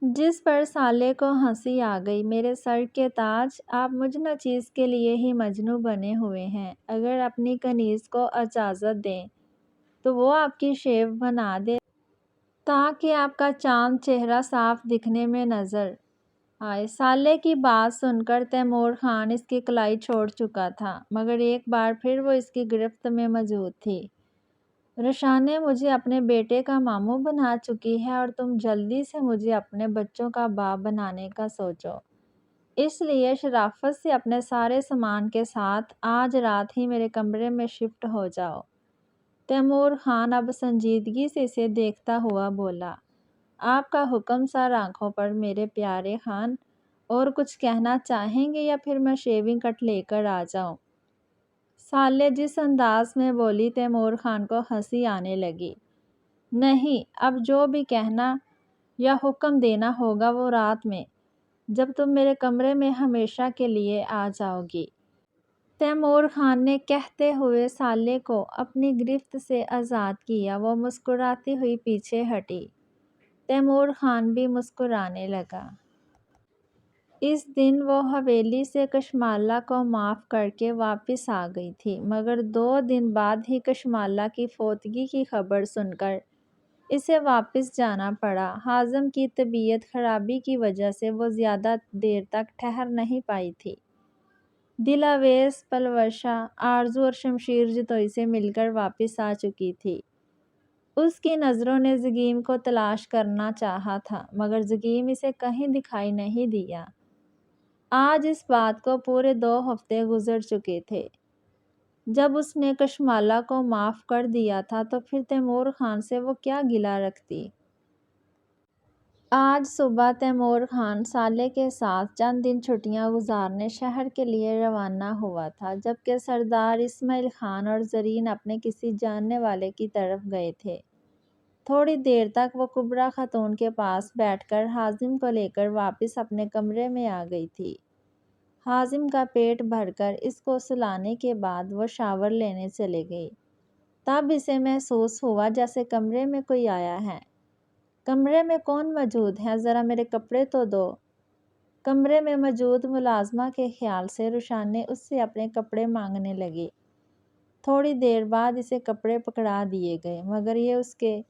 جس پر سالے کو ہنسی آ گئی۔ میرے سر کے تاج، آپ مجھ ناچیز کے لیے ہی مجنوں بنے ہوئے ہیں۔ اگر اپنی کنیز کو اجازت دیں تو وہ آپ کی شیو بنا دے تاکہ آپ کا چاند چہرہ صاف دکھنے میں نظر آئے۔ سالے کی بات سن کر تیمور خان اس کی کلائی چھوڑ چکا تھا، مگر ایک بار پھر وہ اس کی گرفت میں موجود تھی۔ رشانے مجھے اپنے بیٹے کا ماموں بنا چکی ہے اور تم جلدی سے مجھے اپنے بچوں کا باپ بنانے کا سوچو۔ اس لیے شرافت سے اپنے سارے سامان کے ساتھ آج رات ہی میرے کمرے میں شفٹ ہو جاؤ۔ تیمور خان اب سنجیدگی سے اسے دیکھتا ہوا بولا۔ آپ کا حکم سر آنکھوں پر میرے پیارے خان، اور کچھ کہنا چاہیں گے یا پھر میں شیونگ کٹ لے کر آ جاؤں؟ سالے جس انداز میں بولی تیمور خان کو ہنسی آنے لگی۔ نہیں، اب جو بھی کہنا یا حکم دینا ہوگا وہ رات میں، جب تم میرے کمرے میں ہمیشہ کے لیے آ جاؤ گی۔ تیمور خان نے کہتے ہوئے سالے کو اپنی گرفت سے آزاد کیا۔ وہ مسکراتی ہوئی پیچھے ہٹی۔ تیمور خان بھی مسکرانے لگا۔ اس دن وہ حویلی سے کشمالہ کو معاف کر کے واپس آ گئی تھی، مگر 2 دن بعد ہی کشمالہ کی فوتگی کی خبر سن کر اسے واپس جانا پڑا۔ ہاضم کی طبیعت خرابی کی وجہ سے وہ زیادہ دیر تک ٹھہر نہیں پائی تھی۔ دلاویز، پلوشہ، آرزو اور شمشیر جتوئی سے مل کر واپس آ چکی تھی۔ اس کی نظروں نے زگیم کو تلاش کرنا چاہا تھا، مگر زگیم اسے کہیں دکھائی نہیں دیا۔ آج اس بات کو پورے 2 ہفتے گزر چکے تھے۔ جب اس نے کشمالہ کو معاف کر دیا تھا تو پھر تیمور خان سے وہ کیا گلہ رکھتی؟ آج صبح تیمور خان سالے کے ساتھ چند دن چھٹیاں گزارنے شہر کے لیے روانہ ہوا تھا، جبکہ سردار اسماعیل خان اور زرین اپنے کسی جاننے والے کی طرف گئے تھے۔ تھوڑی دیر تک وہ کبریٰ خاتون کے پاس بیٹھ کر حازم کو لے کر واپس اپنے کمرے میں آ گئی تھی۔ حازم کا پیٹ بھر کر اس کو سلانے کے بعد وہ شاور لینے چلے گئی۔ تب اسے محسوس ہوا جیسے کمرے میں کوئی آیا ہے۔ کمرے میں کون موجود ہے؟ ذرا میرے کپڑے تو دو۔ کمرے میں موجود ملازمہ کے خیال سے رخسانے اس سے اپنے کپڑے مانگنے لگی۔ تھوڑی دیر بعد اسے کپڑے پکڑا دیے گئے، مگر یہ اس کے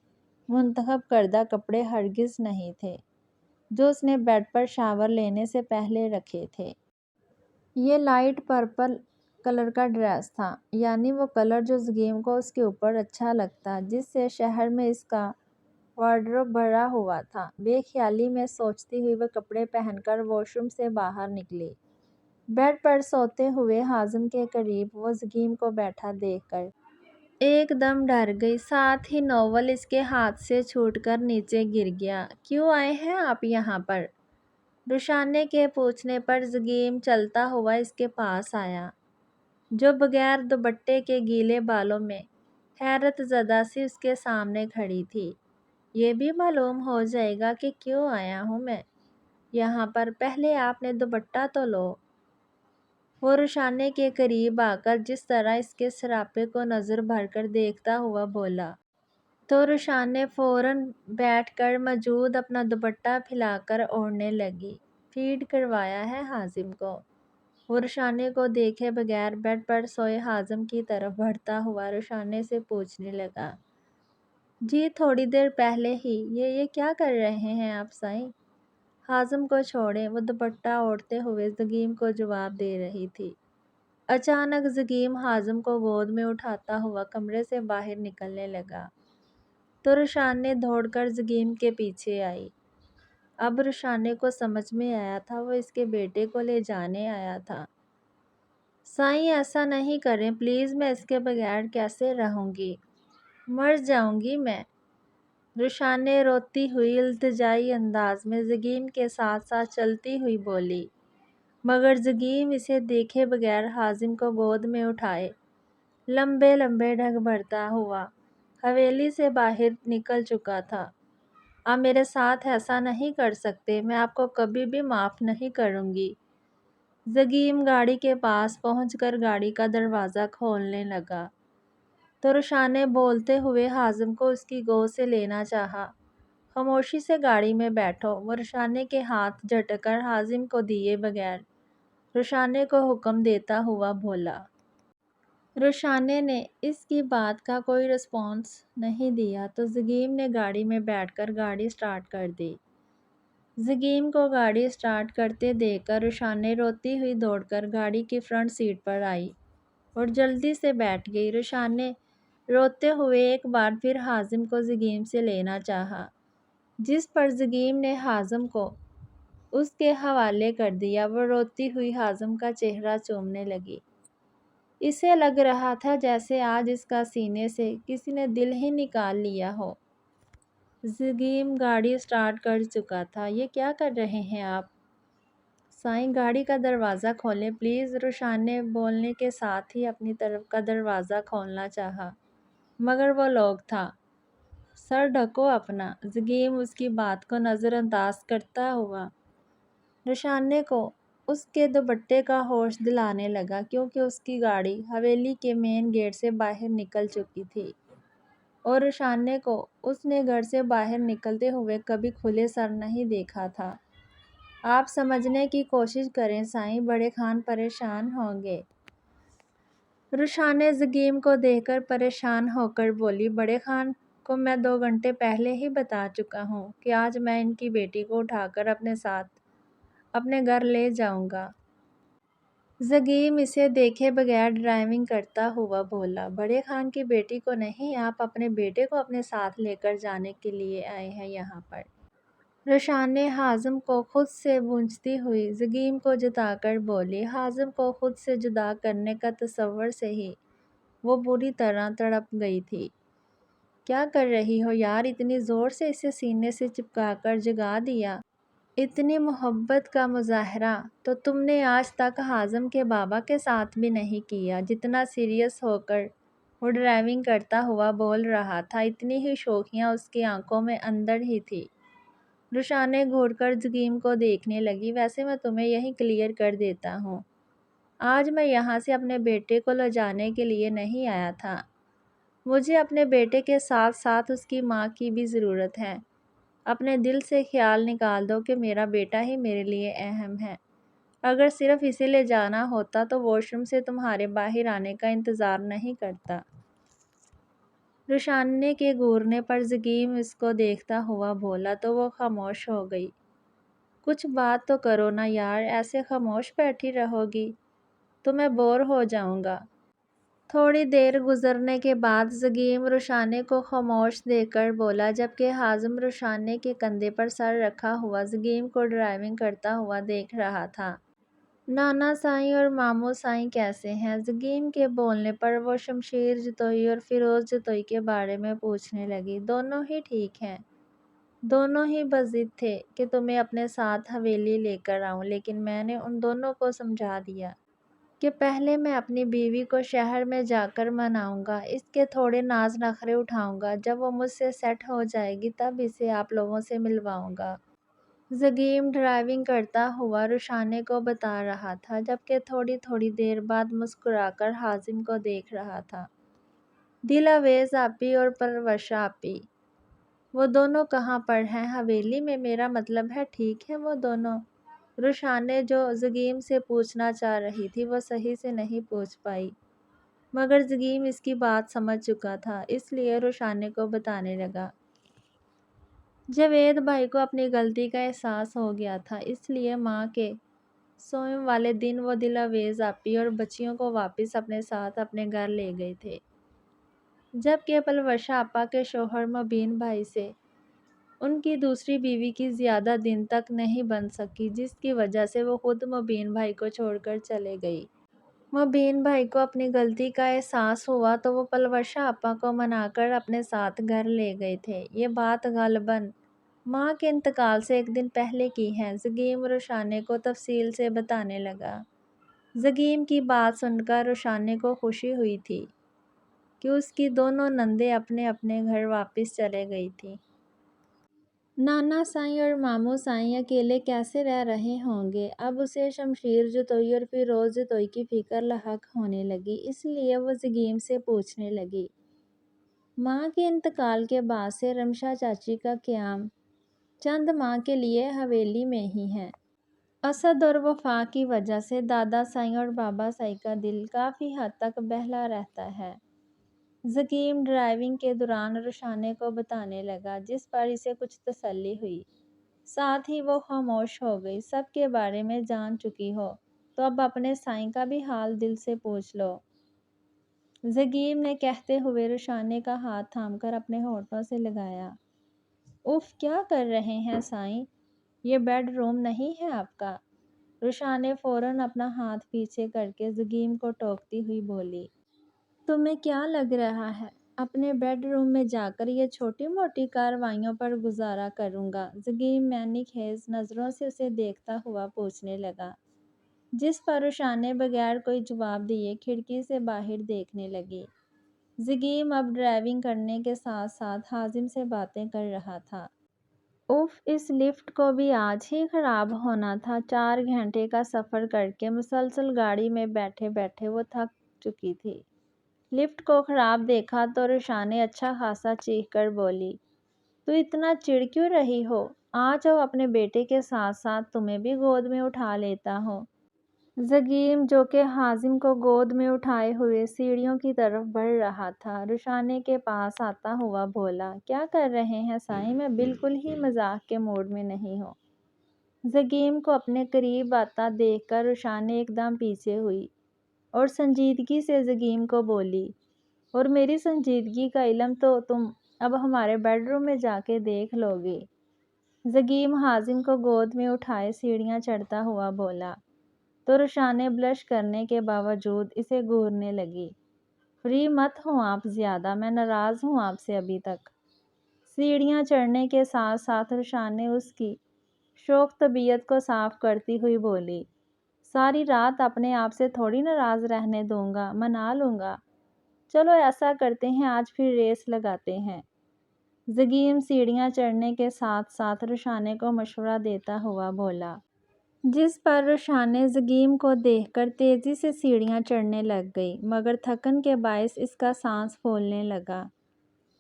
منتخب کردہ کپڑے ہرگز نہیں تھے جو اس نے بیڈ پر شاور لینے سے پہلے رکھے تھے۔ یہ لائٹ پرپل کلر کا ڈریس تھا، یعنی وہ کلر جو زگیم کو اس کے اوپر اچھا لگتا، جس سے شہر میں اس کا وارڈروب بھرا ہوا تھا۔ بے خیالی میں سوچتی ہوئی وہ کپڑے پہن کر واش روم سے باہر نکلی۔ بیڈ پر سوتے ہوئے حازم کے قریب وہ زگیم کو بیٹھا دیکھ کر ایک دم ڈر گئی، ساتھ ہی ناول اس کے ہاتھ سے چھوٹ کر نیچے گر گیا۔ کیوں آئے ہیں آپ یہاں پر؟ رخسانے کے پوچھنے پر زگیم چلتا ہوا اس کے پاس آیا، جو بغیر دوپٹے کے گیلے بالوں میں حیرت زدہ سی اس کے سامنے کھڑی تھی۔ یہ بھی معلوم ہو جائے گا کہ کیوں آیا ہوں میں یہاں پر، پہلے آپ نے دوپٹہ تو لو۔ وہ رخسانے کے قریب آ کر جس طرح اس کے سراپے کو نظر بھر کر دیکھتا ہوا بولا، تو رخسانے فوراً بیٹھ کر موجود اپنا دوپٹہ پھیلا کر اوڑھنے لگی۔ فیڈ کروایا ہے حازم کو؟ وہ رخسانے کو دیکھے بغیر بیڈ پر سوئے حازم کی طرف بڑھتا ہوا رخسانے سے پوچھنے لگا۔ جی تھوڑی دیر پہلے ہی۔ یہ کیا کر رہے ہیں آپ سائیں؟ حازم کو چھوڑیں، وہ دوپٹہ اوڑھتے ہوئے زگیم کو جواب دے رہی تھی۔ اچانک زگیم حازم کو گود میں اٹھاتا ہوا کمرے سے باہر نکلنے لگا تو رخسانے دوڑ کر زگیم کے پیچھے آئی۔ اب رخسانے کو سمجھ میں آیا تھا وہ اس کے بیٹے کو لے جانے آیا تھا۔ سائیں ایسا نہیں کریں پلیز، میں اس کے بغیر کیسے رہوں گی؟ مر جاؤں گی میں، رخسانے روتی ہوئی التجائی انداز میں زگیم کے ساتھ ساتھ چلتی ہوئی بولی، مگر زگیم اسے دیکھے بغیر حازم کو گود میں اٹھائے لمبے لمبے ڈگ بھرتا ہوا حویلی سے باہر نکل چکا تھا۔ آپ میرے ساتھ ایسا نہیں کر سکتے، میں آپ کو کبھی بھی معاف نہیں کروں گی۔ زگیم گاڑی کے پاس پہنچ کر گاڑی کا دروازہ کھولنے لگا تو رخسانے بولتے ہوئے حازم کو اس کی گود سے لینا چاہا۔ خاموشی سے گاڑی میں بیٹھو، وہ رخسانے کے ہاتھ جھٹک کر حازم کو دیے بغیر رخسانے کو حکم دیتا ہوا بولا۔ رخسانے نے اس کی بات کا کوئی رسپانس نہیں دیا تو زگیم نے گاڑی میں بیٹھ کر گاڑی سٹارٹ کر دی۔ زگیم کو گاڑی سٹارٹ کرتے دیکھ کر رخسانے روتی ہوئی دوڑ کر گاڑی کی فرنٹ سیٹ پر آئی اور جلدی سے بیٹھ گئی۔ رخسانے روتے ہوئے ایک بار پھر حازم کو زگیم سے لینا چاہا، جس پر زگیم نے حازم کو اس کے حوالے کر دیا۔ وہ روتی ہوئی حازم کا چہرہ چومنے لگی۔ اسے لگ رہا تھا جیسے آج اس کا سینے سے کسی نے دل ہی نکال لیا ہو۔ زگیم گاڑی سٹارٹ کر چکا تھا۔ یہ کیا کر رہے ہیں آپ؟ سائیں گاڑی کا دروازہ کھولیں پلیز، رخسانے بولنے کے ساتھ ہی اپنی طرف کا دروازہ کھولنا چاہا، مگر وہ لوگ تھا۔ سر ڈھکو اپنا، زگیم اس کی بات کو نظر انداز کرتا ہوا رخسانے کو اس کے دوپٹے کا ہوش دلانے لگا، کیونکہ اس کی گاڑی حویلی کے مین گیٹ سے باہر نکل چکی تھی اور رخسانے کو اس نے گھر سے باہر نکلتے ہوئے کبھی کھلے سر نہیں دیکھا تھا۔ آپ سمجھنے کی کوشش کریں سائیں، بڑے خان پریشان ہوں گے۔ رخسانے زگیم کو دیکھ کر پریشان ہو کر بولی، بڑے خان کو میں 2 گھنٹے پہلے ہی بتا چکا ہوں کہ آج میں ان کی بیٹی کو اٹھا کر اپنے ساتھ اپنے گھر لے جاؤں گا۔ زگیم اسے دیکھے بغیر ڈرائیونگ کرتا ہوا بولا، بڑے خان کی بیٹی کو نہیں، آپ اپنے بیٹے کو اپنے ساتھ لے کر جانے کے لیے آئے ہیں یہاں پر۔ رخسانے حازم کو خود سے بونچھتی ہوئی زگیم کو جتا کر بولی۔ حازم کو خود سے جدا کرنے کا تصور سے ہی وہ بری طرح تڑپ گئی تھی۔ کیا کر رہی ہو یار؟ اتنی زور سے اسے سینے سے چپکا کر جگا دیا۔ اتنی محبت کا مظاہرہ تو تم نے آج تک حازم کے بابا کے ساتھ بھی نہیں کیا۔ جتنا سیریس ہو کر وہ ڈرائیونگ کرتا ہوا بول رہا تھا، اتنی ہی شوخیاں اس کی آنکھوں میں اندر ہی تھی۔ رشانے گھور کر زگیم کو دیکھنے لگی۔ ویسے میں تمہیں یہی کلیئر کر دیتا ہوں، آج میں یہاں سے اپنے بیٹے کو لے جانے کے لیے نہیں آیا تھا۔ مجھے اپنے بیٹے کے ساتھ ساتھ اس کی ماں کی بھی ضرورت ہے۔ اپنے دل سے خیال نکال دو کہ میرا بیٹا ہی میرے لیے اہم ہے۔ اگر صرف اسے لے جانا ہوتا تو واش روم سے تمہارے باہر آنے کا انتظار نہیں کرتا۔ رشانے کے گھورنے پر زگیم اس کو دیکھتا ہوا بولا تو وہ خاموش ہو گئی۔ کچھ بات تو کرو نا یار، ایسے خاموش بیٹھی رہو گی تو میں بور ہو جاؤں گا۔ تھوڑی دیر گزرنے کے بعد زگیم رشانے کو خاموش دیکھ کر بولا، جبکہ حازم رشانے کے کندھے پر سر رکھا ہوا زگیم کو ڈرائیونگ کرتا ہوا دیکھ رہا تھا۔ نانا سائیں اور ماموں سائیں کیسے ہیں؟ زگیم کے بولنے پر وہ شمشیر جتوئی اور فیروز جتوئی کے بارے میں پوچھنے لگی۔ دونوں ہی ٹھیک ہیں۔ دونوں ہی بضد تھے کہ تمہیں اپنے ساتھ حویلی لے کر آؤں، لیکن میں نے ان دونوں کو سمجھا دیا کہ پہلے میں اپنی بیوی کو شہر میں جا کر مناؤں گا، اس کے تھوڑے ناز نخرے اٹھاؤں گا، جب وہ مجھ سے سیٹ ہو جائے گی تب اسے آپ لوگوں سے ملواؤں گا۔ زگیم ڈرائیونگ کرتا ہوا رشانے کو بتا رہا تھا، جبکہ تھوڑی دیر بعد مسکرا کر حازم کو دیکھ رہا تھا۔ دلاویز آپی اور پروش آپی، وہ دونوں کہاں پر ہیں؟ حویلی میں، میرا مطلب ہے ٹھیک ہے وہ دونوں؟ رشانے جو زگیم سے پوچھنا چاہ رہی تھی وہ صحیح سے نہیں پوچھ پائی، مگر زگیم اس کی بات سمجھ چکا تھا، اس لیے رشانے کو بتانے لگا۔ جاوید بھائی کو اپنی غلطی کا احساس ہو گیا تھا، اس لیے ماں کے سوم والے دن وہ دلاویز آپی اور بچیوں کو واپس اپنے ساتھ اپنے گھر لے گئے تھے، جبکہ پلوشا آپا کے شوہر مبین بھائی سے ان کی دوسری بیوی کی زیادہ دن تک نہیں بن سکی، جس کی وجہ سے وہ خود مبین بھائی کو چھوڑ کر چلے گئی۔ مبین بھائی کو اپنی غلطی کا احساس ہوا تو وہ پلوشا آپا کو منا کر اپنے ساتھ گھر لے گئے تھے۔ یہ بات غالباً ماں کے انتقال سے ایک دن پہلے کی ہے، زگیم رشانے کو تفصیل سے بتانے لگا۔ زگیم کی بات سن کر رشانے کو خوشی ہوئی تھی کہ اس کی دونوں نندیں اپنے اپنے گھر واپس چلے گئی تھیں۔ نانا سائیں اور ماموں سائیں اکیلے کیسے رہ رہے ہوں گے؟ اب اسے شمشیر جتوئی اور فیروز جتوئی کی فکر لاحق ہونے لگی، اس لیے وہ زگیم سے پوچھنے لگی، ماں کے انتقال کے بعد سے رمشا چاچی کا قیام چند ماہ کے لیے حویلی میں ہی ہے۔ اسد اور وفا کی وجہ سے دادا سائیں اور بابا سائیں کا دل کافی حد تک بہلا رہتا ہے۔ زگیم ڈرائیونگ کے دوران رشانے کو بتانے لگا، جس پر اسے کچھ تسلی ہوئی، ساتھ ہی وہ خاموش ہو گئی۔ سب کے بارے میں جان چکی ہو تو اب اپنے سائیں کا بھی حال دل سے پوچھ لو، زگیم نے کہتے ہوئے رشانے کا ہاتھ تھام کر اپنے ہونٹوں سے لگایا۔ اف، کیا کر رہے ہیں سائیں؟ یہ بیڈ روم نہیں ہے آپ کا؟ رشانے فوراً اپنا ہاتھ پیچھے کر کے زگیم کو ٹوکتی ہوئی بولی۔ تمہیں کیا لگ رہا ہے اپنے بیڈ روم میں جا کر یہ چھوٹی موٹی کارروائیوں پر گزارا کروں گا؟ زگیم معنی خیز نظروں سے اسے دیکھتا ہوا پوچھنے لگا، جس پر رشانے بغیر کوئی جواب دیے کھڑکی سے باہر دیکھنے لگی۔ زگیم اب ڈرائیونگ کرنے کے ساتھ ساتھ حازم سے باتیں کر رہا تھا۔ اف، اس لفٹ کو بھی آج ہی خراب ہونا تھا۔ 4 گھنٹے کا سفر کر کے مسلسل گاڑی میں بیٹھے بیٹھے وہ تھک چکی تھی۔ لفٹ کو خراب دیکھا تو رشانے اچھا خاصا چیخ کر بولی، تو اتنا چڑ کیوں رہی ہو؟ آ جاؤ، اپنے بیٹے کے ساتھ ساتھ تمہیں بھی گود میں اٹھا لیتا ہوں۔ زگیم جو کہ حازم کو گود میں اٹھائے ہوئے سیڑھیوں کی طرف بڑھ رہا تھا، رشانے کے پاس آتا ہوا بولا، کیا کر رہے ہیں سائیں؟ میں بالکل ہی مزاح کے موڈ میں نہیں ہوں۔ زگیم کو اپنے قریب آتا دیکھ کر رشانے ایک دم پیچھے ہوئی اور سنجیدگی سے زگیم کو بولی، اور میری سنجیدگی کا علم تو تم اب ہمارے بیڈ روم میں جا کے دیکھ لو گی۔ زگیم حازم کو گود میں اٹھائے سیڑھیاں چڑھتا ہوا بولا تو رشانے بلش کرنے کے باوجود اسے گھورنے لگی۔ فری مت ہوں آپ زیادہ، میں ناراض ہوں آپ سے ابھی تک۔ سیڑھیاں چڑھنے کے ساتھ ساتھ رشان نے اس کی شوخ طبیعت کو صاف کرتی ہوئی بولی، ساری رات اپنے آپ سے تھوڑی ناراض رہنے دوں گا، منا لوں گا۔ چلو ایسا کرتے ہیں، آج پھر ریس لگاتے ہیں۔ زگیم سیڑھیاں چڑھنے کے ساتھ ساتھ رشانے کو مشورہ دیتا ہوا بولا، جس پر رشانے زگیم کو دیکھ کر تیزی سے سیڑھیاں چڑھنے لگ گئی، مگر تھکن کے باعث اس کا سانس پھولنے لگا۔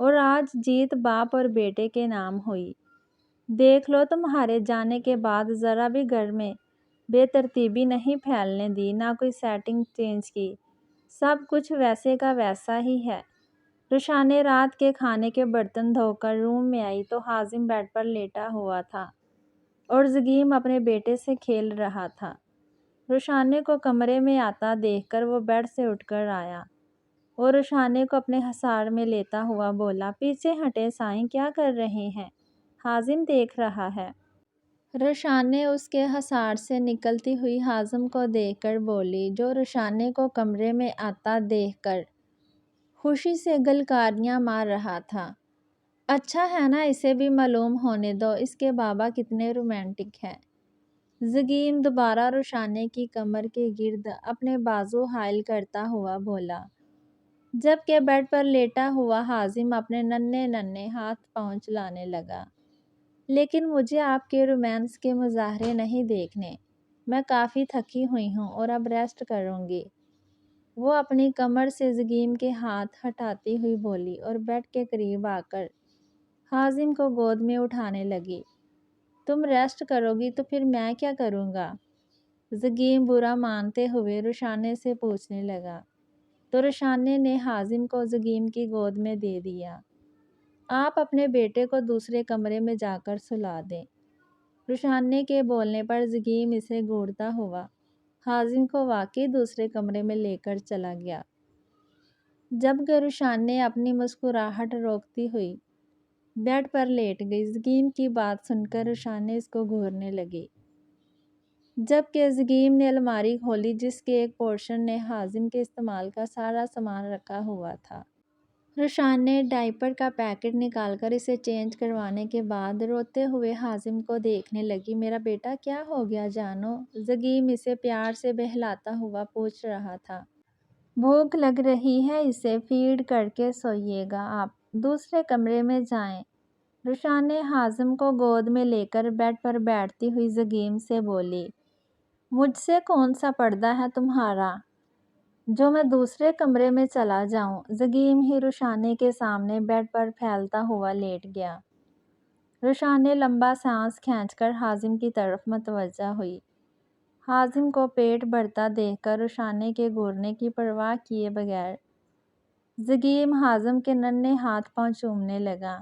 اور آج جیت باپ اور بیٹے کے نام ہوئی۔ دیکھ لو، تمہارے جانے کے بعد ذرا بھی گھر میں بے ترتیبی نہیں پھیلنے دی، نہ کوئی سیٹنگ چینج کی، سب کچھ ویسے کا ویسا ہی ہے۔ رشانے رات کے کھانے کے برتن دھو کر روم میں آئی تو حازم بیڈ پر لیٹا ہوا تھا اور زگیم اپنے بیٹے سے کھیل رہا تھا۔ رشانے کو کمرے میں آتا دیکھ کر وہ بیڈ سے اٹھ کر آیا اور رشانے کو اپنے حصار میں لیتا ہوا بولا، پیچھے ہٹے سائیں، کیا کر رہے ہیں؟ حازم دیکھ رہا ہے۔ رشانے اس کے حصار سے نکلتی ہوئی حازم کو دیکھ کر بولی، جو رشانے کو کمرے میں آتا دیکھ کر خوشی سے گلکاریاں مار رہا تھا۔ اچھا ہے نا، اسے بھی معلوم ہونے دو اس کے بابا کتنے رومانٹک ہیں۔ زگیم دوبارہ رشانے کی کمر کے گرد اپنے بازو حائل کرتا ہوا بولا، جبکہ بیڈ پر لیٹا ہوا حازم اپنے ننھے ننھے ہاتھ پاؤں چلانے لگا۔ لیکن مجھے آپ کے رومانس کے مظاہرے نہیں دیکھنے، میں کافی تھکی ہوئی ہوں اور اب ریسٹ کروں گی۔ وہ اپنی کمر سے زگیم کے ہاتھ ہٹاتی ہوئی بولی اور بیڈ کے قریب آ کر حازم کو گود میں اٹھانے لگی۔ تم ریسٹ کرو گی تو پھر میں کیا کروں گا؟ زگیم برا مانتے ہوئے رشانے سے پوچھنے لگا، تو رشانے نے حازم کو زگیم کی گود میں دے دیا۔ آپ اپنے بیٹے کو دوسرے کمرے میں جا کر سلا دیں۔ رشانے کے بولنے پر زگیم اسے گھورتا ہوا حازم کو واقعی دوسرے کمرے میں لے کر چلا گیا۔ جبکہ رشانے اپنی مسکراہٹ روکتی ہوئی بیڈ پر لیٹ گئی۔ زگیم کی بات سن کر رشانے اس کو گھورنے لگی، جبکہ زگیم نے الماری کھولی جس کے ایک پورشن نے حازم کے استعمال کا سارا سامان رکھا ہوا تھا۔ رشانے ڈائپر کا پیکٹ نکال کر اسے چینج کروانے کے بعد روتے ہوئے حازم کو دیکھنے لگی، میرا بیٹا کیا ہو گیا جانو؟ زگیم اسے پیار سے بہلاتا ہوا پوچھ رہا تھا۔ بھوک لگ رہی ہے اسے، فیڈ کر کے سوئیے گا آپ، دوسرے کمرے میں جائیں۔ رشانے حازم کو گود میں لے کر بیڈ پر بیٹھتی ہوئی زگیم سے بولی، مجھ سے کون سا پردہ ہے تمہارا جو میں دوسرے کمرے میں چلا جاؤں؟ زگیم ہی رشانے کے سامنے بیڈ پر پھیلتا ہوا لیٹ گیا۔ رشانے لمبا سانس کھینچ کر حازم کی طرف متوجہ ہوئی۔ حازم کو پیٹ بھرتا دیکھ کر رشانے کے گھورنے کی پرواہ کیے بغیر زگیم حازم کے ننھے ہاتھ پاؤں چومنے لگا۔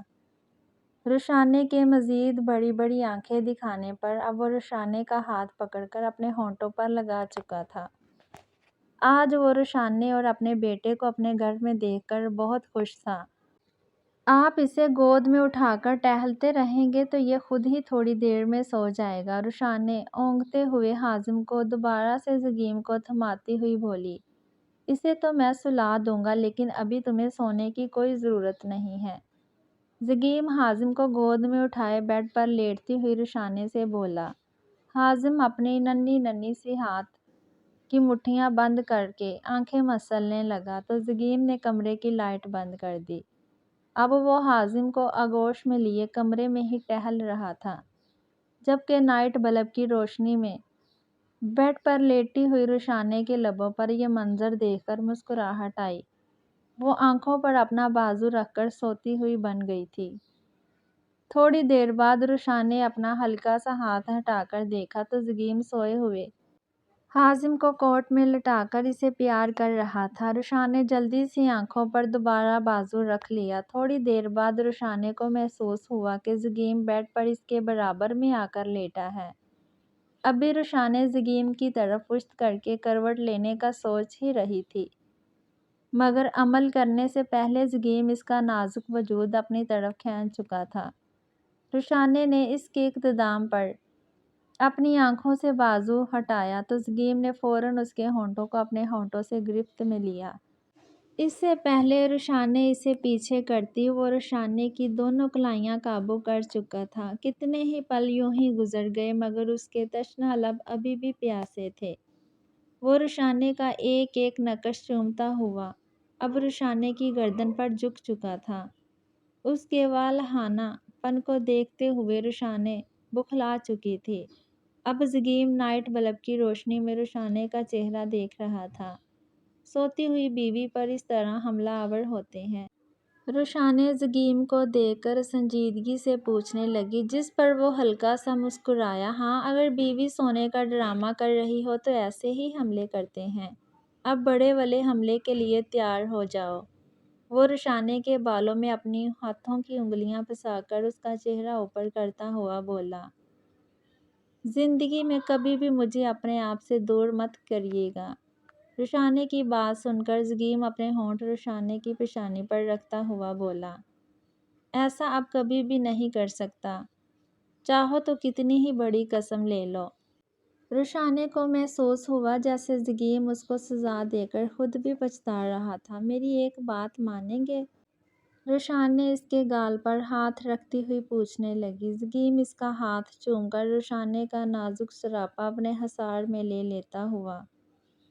رشانے کے مزید بڑی بڑی آنکھیں دکھانے پر اب وہ رشانے کا ہاتھ پکڑ کر اپنے ہونٹوں پر لگا چکا تھا۔ آج وہ رشانے اور اپنے بیٹے کو اپنے گھر میں دیکھ کر بہت خوش تھا۔ آپ اسے گود میں اٹھا کر ٹہلتے رہیں گے تو یہ خود ہی تھوڑی دیر میں سو جائے گا۔ رشانے اونگتے ہوئے حازم کو دوبارہ سے زگیم کو تھماتی ہوئی بولی، اسے تو میں سلا دوں گا لیکن ابھی تمہیں سونے کی کوئی ضرورت نہیں ہے۔ زگیم حازم کو گود میں اٹھائے بیڈ پر لیٹتی ہوئی رشانے سے بولا۔ حازم اپنی ننھی ننھی سی ہاتھ کی مٹھیاں بند کر کے آنکھیں مسلنے لگا تو زگیم نے کمرے کی لائٹ بند کر دی۔ اب وہ حازم کو آغوش میں لیے کمرے میں ہی ٹہل رہا تھا، جبکہ نائٹ بلب کی روشنی میں بیڈ پر لیٹی ہوئی رشانے کے لبوں پر یہ منظر دیکھ کر مسکراہٹ آئی۔ وہ آنکھوں پر اپنا بازو رکھ کر سوتی ہوئی بن گئی تھی۔ تھوڑی دیر بعد رشانے اپنا ہلکا سا ہاتھ ہٹا کر دیکھا تو زگیم سوئے ہوئے حازم کو کوٹ میں لٹا کر اسے پیار کر رہا تھا۔ رشانے جلدی سے آنکھوں پر دوبارہ بازو رکھ لیا۔ تھوڑی دیر بعد رشانے کو محسوس ہوا کہ زگیم بیڈ پر اس کے برابر میں آ کر لیٹا ہے۔ ابھی رشانے زگیم کی طرف پشت کر کے کروٹ لینے کا سوچ ہی رہی تھی، مگر عمل کرنے سے پہلے زگیم اس کا نازک وجود اپنی طرف کھینچ چکا تھا۔ رشانے نے اس کے اقدام پر اپنی آنکھوں سے بازو ہٹایا تو زگیم نے فوراً اس کے ہونٹوں کو اپنے ہونٹوں سے گرفت میں لیا۔ اس سے پہلے روشانے اسے پیچھے کرتی وہ روشانے کی دونوں کلائیاں قابو کر چکا تھا۔ کتنے ہی پل یوں ہی گزر گئے مگر اس کے تشنہ لب ابھی بھی پیاسے تھے۔ وہ روشانے کا ایک ایک نقش چومتا ہوا اب روشانے کی گردن پر جھک چکا تھا۔ اس کے والہانہ پن کو دیکھتے ہوئے روشانے بخلا چکی تھی۔ اب زگیم نائٹ بلب کی روشنی میں روشانے کا چہرہ دیکھ رہا تھا۔ سوتی ہوئی بیوی پر اس طرح حملہ آور ہوتے ہیں۔ روشانے زگیم کو دیکھ کر سنجیدگی سے پوچھنے لگی جس پر وہ ہلکا سا مسکرایا۔ ہاں اگر بیوی سونے کا ڈرامہ کر رہی ہو تو ایسے ہی حملے کرتے ہیں۔ اب بڑے والے حملے کے لیے تیار ہو جاؤ۔ وہ روشانے کے بالوں میں اپنی ہاتھوں کی انگلیاں پھنسا کر اس کا چہرہ اوپر کرتا ہوا بولا۔ زندگی میں کبھی بھی مجھے اپنے آپ سے دور مت کریے گا۔ روشانے کی بات سن کر زگیم اپنے ہونٹ روشانے کی پیشانی پر رکھتا ہوا بولا۔ ایسا اب کبھی بھی نہیں کر سکتا۔ چاہو تو کتنی ہی بڑی قسم لے لو۔ روشانے کو محسوس ہوا جیسے زگیم اس کو سزا دے کر خود بھی پچھتا رہا تھا۔ میری ایک بات مانیں گے؟ روشانے اس کے گال پر ہاتھ رکھتی ہوئی پوچھنے لگی۔ زگیم اس کا ہاتھ چوم کر روشانے کا نازک سراپا اپنے حصار میں لے لیتا ہوا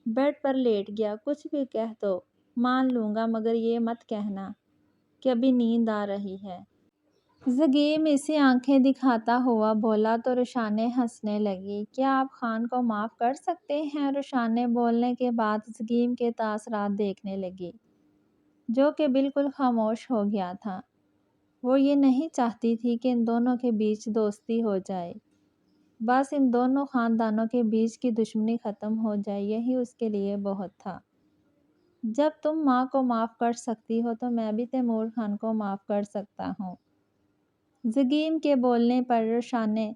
بیڈ پر لیٹ گیا۔ کچھ بھی کہہ دو مان لوں گا مگر یہ مت کہنا کہ ابھی نیند آ رہی ہے۔ زگیم اسے آنکھیں دکھاتا ہوا بولا تو روشانے ہنسنے لگی۔ کیا آپ خان کو معاف کر سکتے ہیں؟ روشانے بولنے کے بعد زگیم کے تاثرات دیکھنے لگی جو کہ بالکل خاموش ہو گیا تھا۔ وہ یہ نہیں چاہتی تھی کہ ان دونوں کے بیچ دوستی ہو جائے، بس ان دونوں خاندانوں کے بیچ کی دشمنی ختم ہو جائے، یہی اس کے لیے بہت تھا۔ جب تم ماں کو معاف کر سکتی ہو تو میں بھی تیمور خان کو معاف کر سکتا ہوں۔ زگیم کے بولنے پر روشانے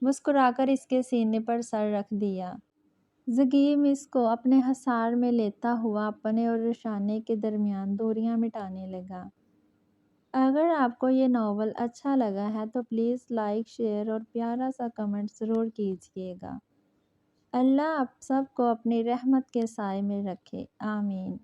مسکرا کر اس کے سینے پر سر رکھ دیا۔ زگیم اس کو اپنے حصار میں لیتا ہوا اپنے اور روشانے کے درمیان دوریاں مٹانے لگا۔ اگر آپ کو یہ ناول اچھا لگا ہے تو پلیز لائک، شیئر اور پیارا سا کمنٹ ضرور کیجیے گا۔ اللہ آپ سب کو اپنی رحمت کے سائے میں رکھے، آمین۔